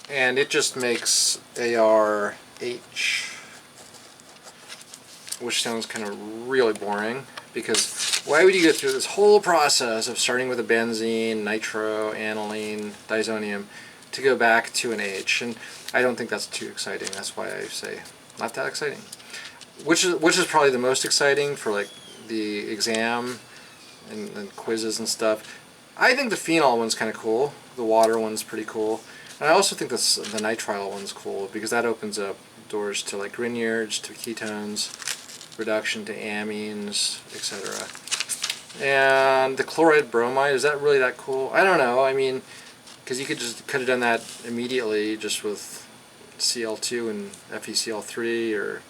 and it just makes ARH, which sounds kind of really boring, because why would you go through this whole process of starting with a benzene, nitro, aniline, diazonium, to go back to an H? And I don't think that's too exciting. That's why I say not that exciting. Which is probably the most exciting for like the exam and quizzes and stuff. I think the phenol one's kind of cool. The water one's pretty cool. And I also think the nitrile one's cool, because that opens up doors to like Grignards, to ketones, reduction to amines, etc. And the chloride bromide, is that really that cool? I don't know. I mean, because you could have done that immediately just with Cl2 and FeCl3, or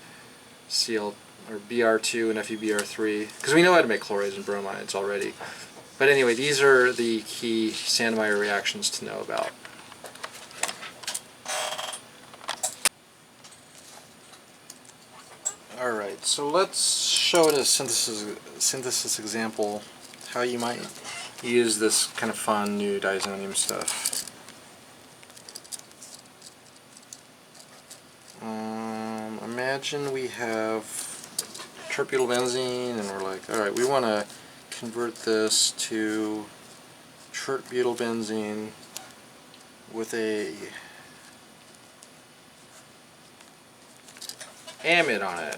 Br2 and FeBr3, because we know how to make chlorides and bromides already. But anyway, these are the key Sandmeyer reactions to know about. Alright, so let's show in a synthesis example how you might use this kind of fun new diazonium stuff. Imagine we have tert-butylbenzene, and we're like, alright, we want to convert this to tert-butylbenzene with a amide on it.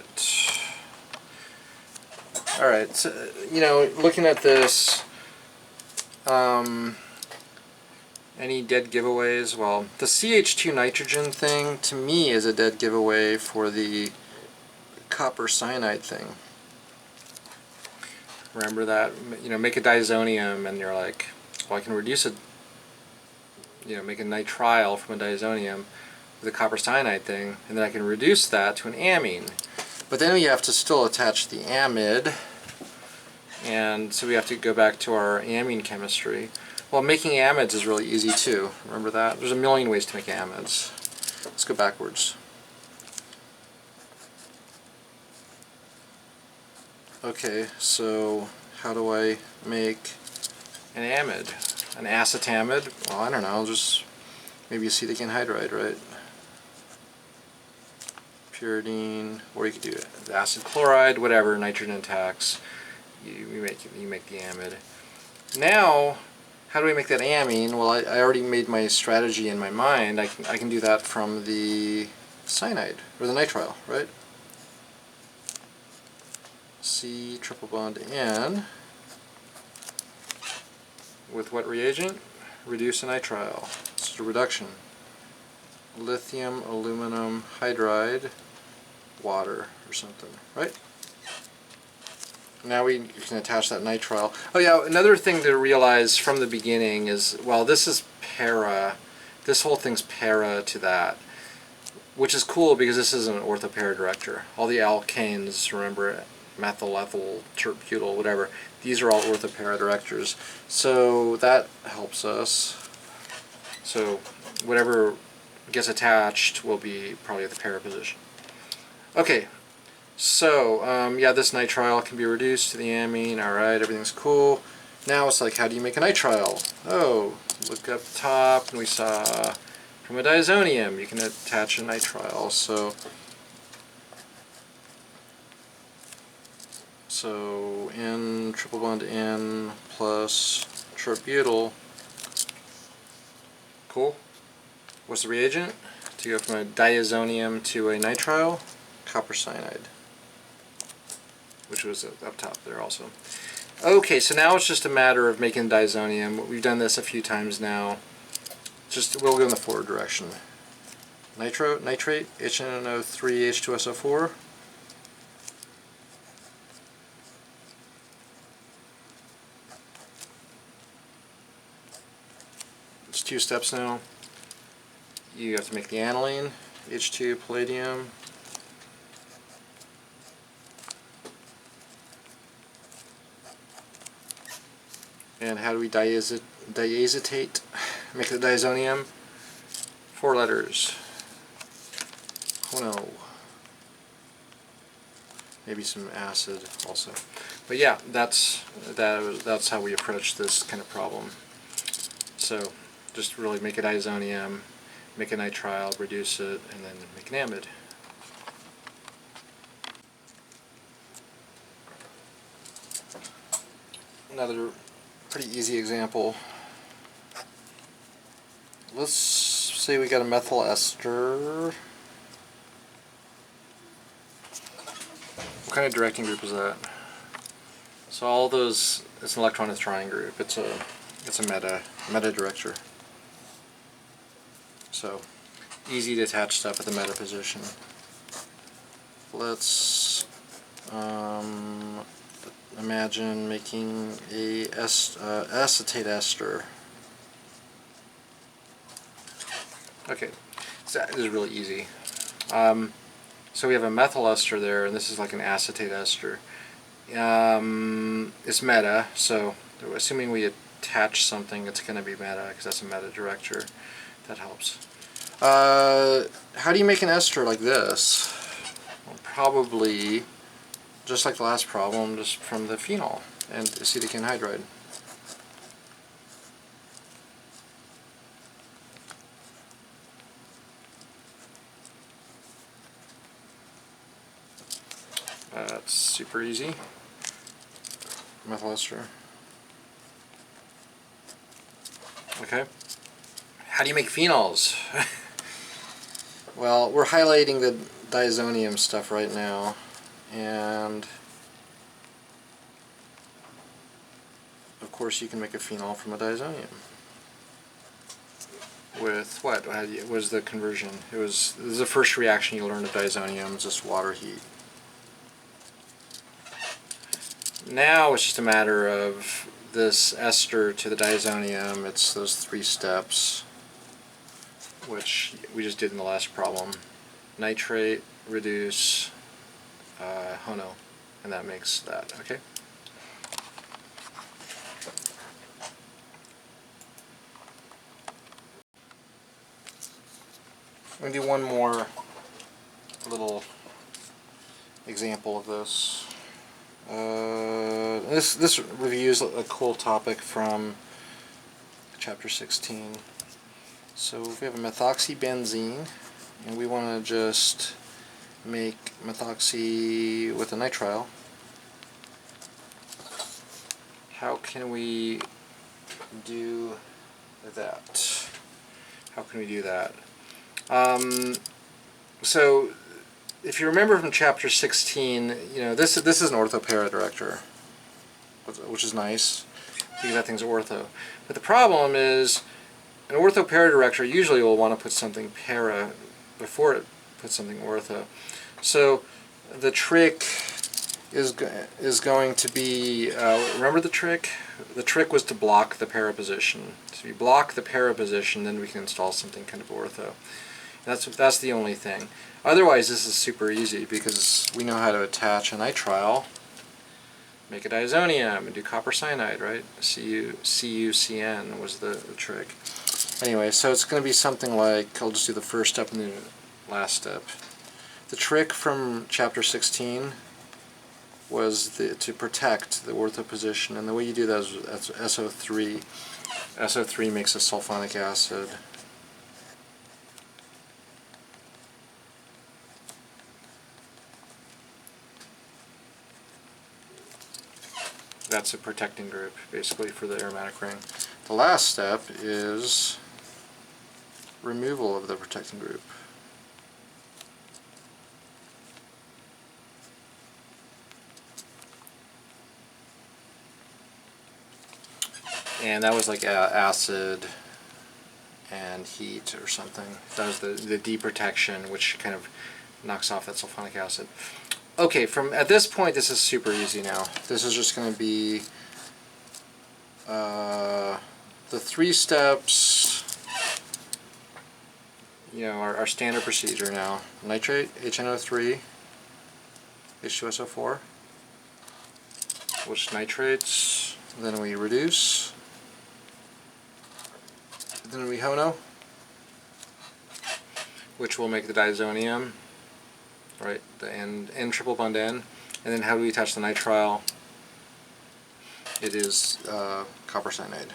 Alright, so, you know, looking at this, any dead giveaways? Well, the CH2 nitrogen thing, to me, is a dead giveaway for the copper cyanide thing. Remember that? You know, make a diazonium, and you're like, well, I can reduce it, you know, make a nitrile from a diazonium with a copper cyanide thing, and then I can reduce that to an amine. But then we have to still attach the amide, and so we have to go back to our amine chemistry. Well, making amides is really easy too. Remember that? There's a million ways to make amides. Let's go backwards. Okay, so how do I make an amide? An acetamide? Well, I don't know, just maybe acetic anhydride, right? Pyridine, or you could do the acid chloride, whatever, nitrogen attacks. You make the amide. Now, how do we make that amine? Well, I already made my strategy in my mind. I can do that from the cyanide, or the nitrile, right? C triple bond N with what reagent? Reduce a nitrile. It's a reduction. Lithium, aluminum hydride, water, or something, right? Now you can attach that nitrile. Oh yeah, another thing to realize from the beginning is, well, this is para. This whole thing's para to that, which is cool because this is an orthopara director. All the alkanes, remember, methyl, ethyl, tert-butyl, whatever, these are all orthopara directors. So that helps us. So whatever gets attached will be probably at the para position. Okay. So, yeah, this nitrile can be reduced to the amine. Alright, everything's cool. Now it's like, how do you make a nitrile? Oh, look up top, and we saw from a diazonium you can attach a nitrile. So, So N triple bond N plus tributyl. Cool. What's the reagent? To go from a diazonium to a nitrile? Copper cyanide, which was up top there also. Okay, so now it's just a matter of making diazonium. We've done this a few times now. We'll go in the forward direction. Nitrate, HNO3H2SO4. It's 2 steps now. You have to make the aniline, H2 palladium. And how do we diacetate? Make the diazonium? 4 letters. Oh no. Maybe some acid also. But yeah, that's how we approach this kind of problem. So just really make a diazonium, make a nitrile, reduce it, and then make an amide. Another pretty easy example. Let's say we got a methyl ester. What kind of directing group is that? So all those, it's an electron withdrawing group. It's a meta director. So easy to attach stuff at the meta position. Let's imagine making a acetate ester. Okay, so that is really easy. So we have a methyl ester there, and this is like an acetate ester. It's meta, so assuming we attach something, it's going to be meta, because that's a meta director. That helps. How do you make an ester like this? Well, probably, just like the last problem, just from the phenol and acetic anhydride. That's super easy. Methyl ester. Okay. How do you make phenols? Well, we're highlighting the diazonium stuff right now, and of course you can make a phenol from a diazonium. With what? What was the conversion? This is the first reaction you learn of diazonium, it's just water heat. Now it's just a matter of this ester to the diazonium. It's those 3 steps, which we just did in the last problem. Nitrate, reduce, hono, and that makes that, okay? I'm going to do one more little example of this. This reviews a cool topic from chapter 16. So we have a methoxybenzene, and we want to just make methoxy with a nitrile. How can we do that? How can we do that? So if you remember from chapter 16, you know, this is an ortho-para director, which is nice because that thing's ortho. But the problem is, an ortho-para director usually will want to put something para before it puts something ortho. So the trick is going to be, remember the trick? The trick was to block the para position. So if you block the para position, then we can install something kind of ortho. That's the only thing. Otherwise, this is super easy because we know how to attach a nitrile, make a diazonium, and do copper cyanide, right? CuCN was the trick. Anyway, so it's going to be something like, I'll just do the first step and the last step. The trick from chapter 16 was to protect the ortho position, and the way you do that is SO3. SO3 makes a sulfonic acid. that's a protecting group, basically, for the aromatic ring. The last step is removal of the protecting group. And that was like acid and heat or something. That was the deprotection, which kind of knocks off that sulfonic acid. Okay, at this point, this is super easy now. This is just going to be the 3 steps, you know, our standard procedure now. Nitrate, HNO3, H2SO4, which nitrates, then we reduce, then we HONO, which will make the diazonium, right, the N triple bond N, and then how do we attach the nitrile? It is copper cyanide.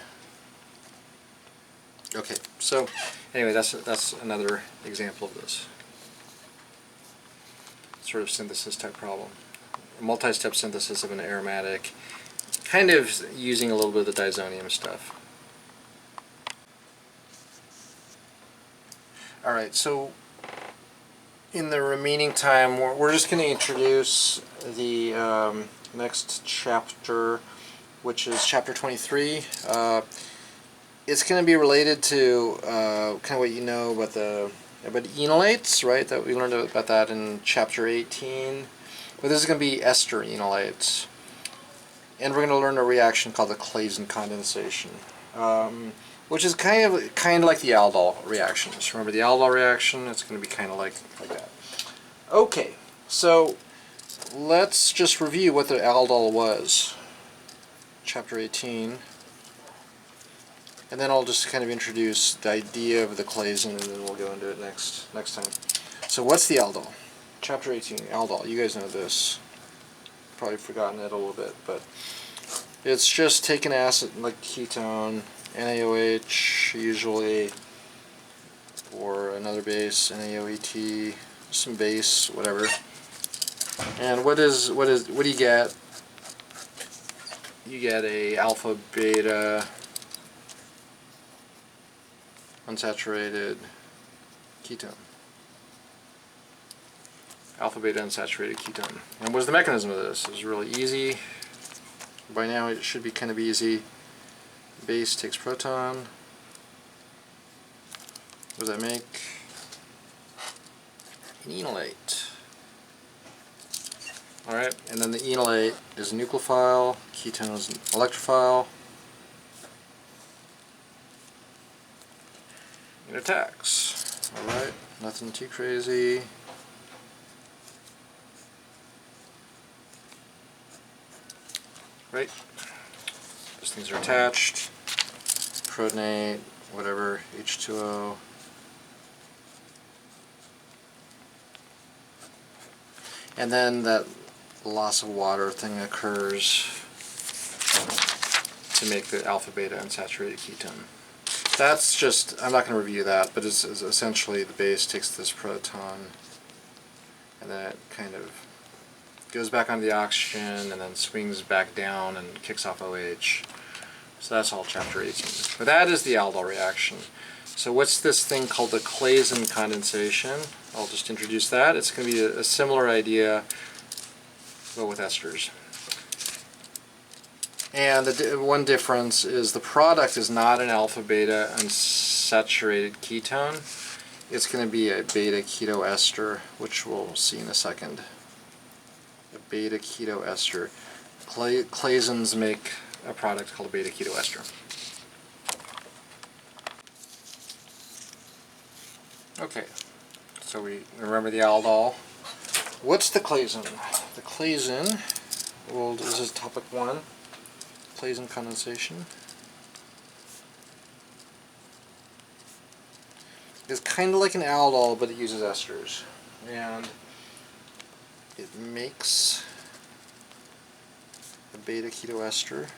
Okay, so anyway, that's another example of this sort of synthesis type problem. A multi-step synthesis of an aromatic, kind of using a little bit of the diazonium stuff. Alright, so in the remaining time, we're just going to introduce the next chapter, which is chapter 23. It's going to be related to kind of what you know about enolates, right? That we learned about that in chapter 18. But this is going to be ester enolates. And we're going to learn a reaction called the Claisen Condensation. Which is kind of like the aldol reactions. Remember the aldol reaction? It's going to be kind of like that. Okay, so let's just review what the aldol was. Chapter 18. And then I'll just kind of introduce the idea of the Claisen, and then we'll go into it next time. So what's the aldol? Chapter 18, aldol. You guys know this. Probably forgotten it a little bit, but it's just take an acid like ketone, NaOH usually, or another base, NaOET, some base, whatever. And what do you get? You get a alpha beta unsaturated ketone. Alpha beta unsaturated ketone. And what's the mechanism of this? It's really easy. By now it should be kind of easy. Base takes proton. What does that make? An enolate. Alright, and then the enolate is a nucleophile, ketone is an electrophile. It attacks. Alright, nothing too crazy. Right? Those things are attached. Protonate, whatever, H2O. And then that loss of water thing occurs to make the alpha beta unsaturated ketone. That's just, I'm not going to review that, but it's essentially the base takes this proton and then it kind of goes back onto the oxygen and then swings back down and kicks off OH. So that's all chapter 18. But that is the aldol reaction. So what's this thing called the Claisen condensation? I'll just introduce that. It's going to be a similar idea, but with esters. And the one difference is the product is not an alpha beta unsaturated ketone. It's going to be a beta keto ester, which we'll see in a second. A beta keto ester. Claisens make a product called a beta keto ester. Okay, so we remember the aldol. What's the Claisen? The Claisen, well, this is topic 1. Claisen condensation is kind of like an aldol, but it uses esters, and it makes a beta keto ester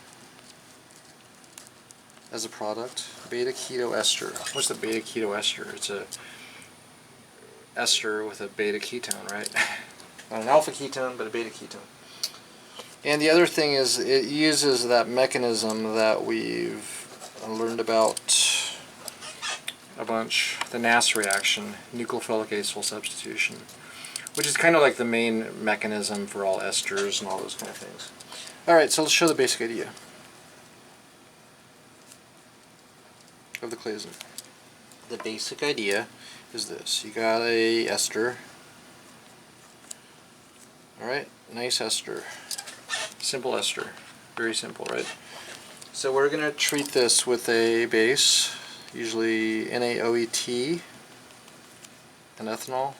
as a product. Beta keto ester. What's the beta keto ester? It's a ester with a beta ketone, right? Not an alpha ketone, but a beta ketone. And the other thing is it uses that mechanism that we've learned about a bunch, the Eas reaction, nucleophilic acyl substitution, which is kind of like the main mechanism for all esters and all those kind of things. Alright, so let's show the basic idea of the Claisen. The basic idea is this. You got a ester. Alright, nice ester. Simple ester. Very simple, right? So we're going to treat this with a base, usually NaOET and ethanol.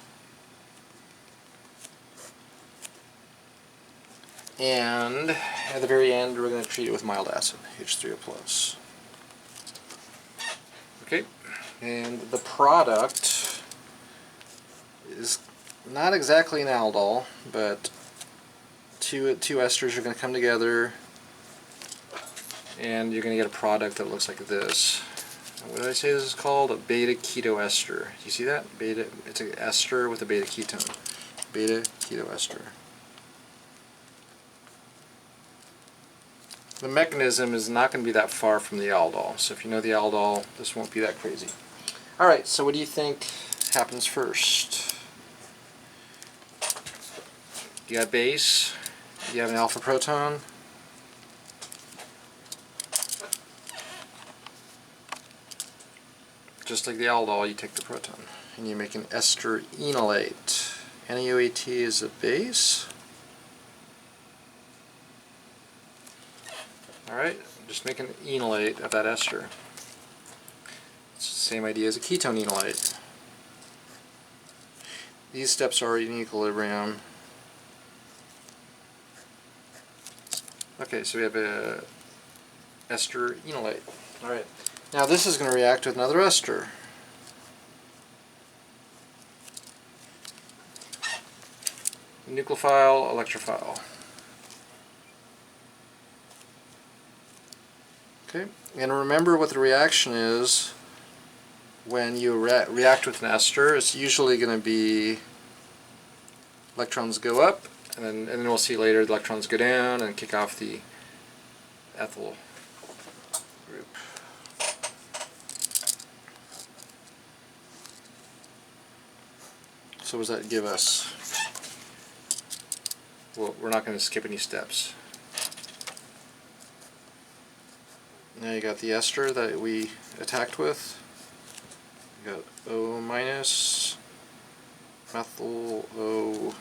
And at the very end, we're going to treat it with mild acid, H3O+. Okay, and the product is not exactly an aldol, but two esters are going to come together, and you're going to get a product that looks like this. What did I say this is called? A beta keto ester. Do you see that? Beta. It's an ester with a beta ketone. Beta keto ester. The mechanism is not going to be that far from the aldol, so if you know the aldol, this won't be that crazy. Alright, so what do you think happens first? You got base, you have an alpha proton, just like the aldol, you take the proton, and you make an ester enolate. NaOET is a base. Alright, just make an enolate of that ester. It's the same idea as a ketone enolate. These steps are in equilibrium. Okay, so we have a ester enolate. Alright, now this is going to react with another ester. Nucleophile, electrophile. Okay, and remember what the reaction is when you react with an ester. It's usually going to be electrons go up, and then we'll see later the electrons go down and kick off the ethyl group. So what does that give us? Well, we're not going to skip any steps. Now you got the ester that we attacked with. You got O minus, methyl, O,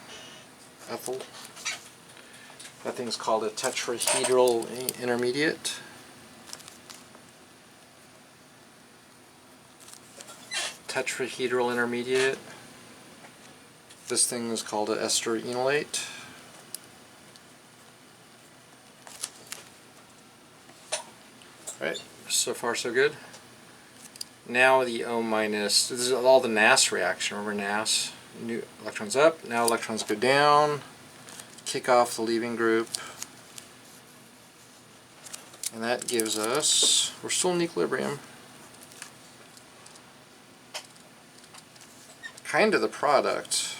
ethyl. That thing's called a tetrahedral intermediate. Tetrahedral intermediate. This thing is called an ester enolate. Right, so far so good. Now the O minus, this is all the Eas reaction. Remember Eas? New electrons up, now electrons go down, kick off the leaving group. And that gives us, we're still in equilibrium, kind of the product.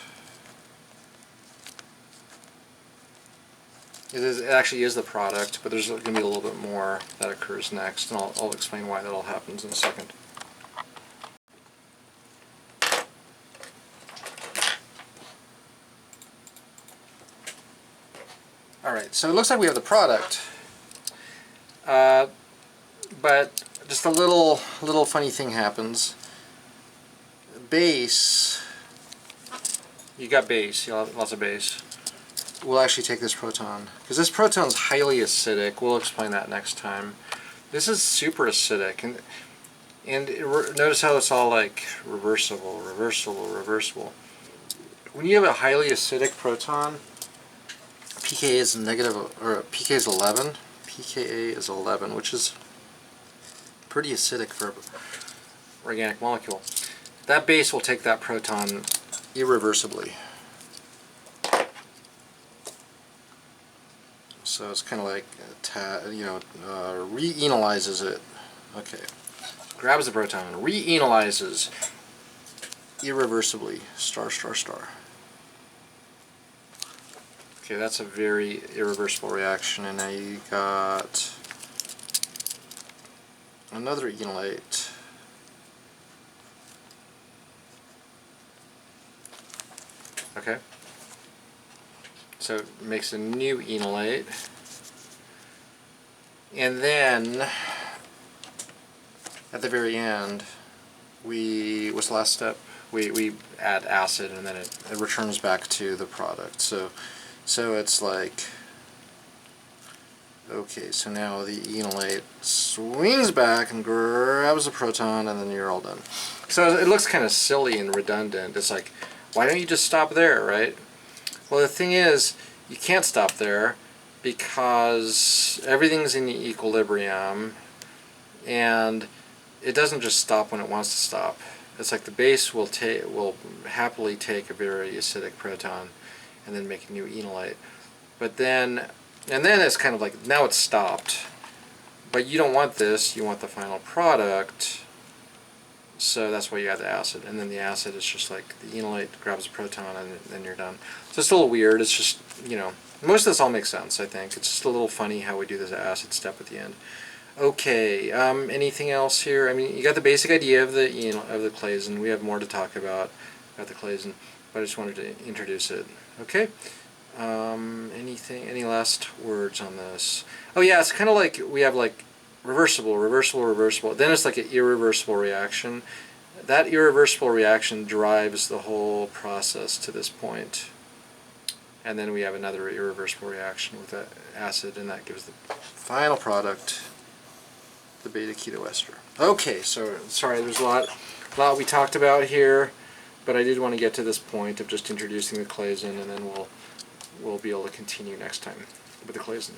It actually is the product, but there's going to be a little bit more that occurs next, and I'll explain why that all happens in a second. Alright, so it looks like we have the product, but just a little funny thing happens. Base, you got base, you have lots of base. We'll actually take this proton, because this proton is highly acidic. We'll explain that next time. This is super acidic, and notice how it's all like reversible, reversible, reversible. When you have a highly acidic proton, pKa is negative, or pKa is 11. pKa is 11, which is pretty acidic for an organic molecule. That base will take that proton irreversibly. So it's kind of like, re-enolizes it. Okay. Grabs the proton, re-enolizes irreversibly. Star, star, star. Okay, that's a very irreversible reaction, and now you got another enolate. Okay, so it makes a new enolate, and then at the very end, what's the last step? We add acid, and then it returns back to the product. So it's like, okay, so now the enolate swings back and grabs a proton, and then you're all done. So it looks kind of silly and redundant. It's like, why don't you just stop there, right? Well, the thing is, you can't stop there because everything's in equilibrium, and it doesn't just stop when it wants to stop. It's like the base will happily take a very acidic proton and then make a new enolate. But then it's kind of like, now it's stopped. But you don't want this, you want the final product. So that's why you add the acid, and then the acid is just like the enolate grabs a proton, and then you're done. So it's a little weird. It's just, you know, most of this all makes sense, I think. It's just a little funny how we do this acid step at the end. Okay, anything else here? I mean, you got the basic idea of the Claisen. We have more to talk about the Claisen, but I just wanted to introduce it. Okay. Any last words on this? Oh yeah, it's kind of like we have like reversible, reversible, reversible. Then it's like an irreversible reaction. That irreversible reaction drives the whole process to this point. And then we have another irreversible reaction with that acid, and that gives the final product, the beta keto ester. Okay, so sorry, there's a lot we talked about here, but I did want to get to this point of just introducing the Claisen, and then we'll be able to continue next time with the Claisen.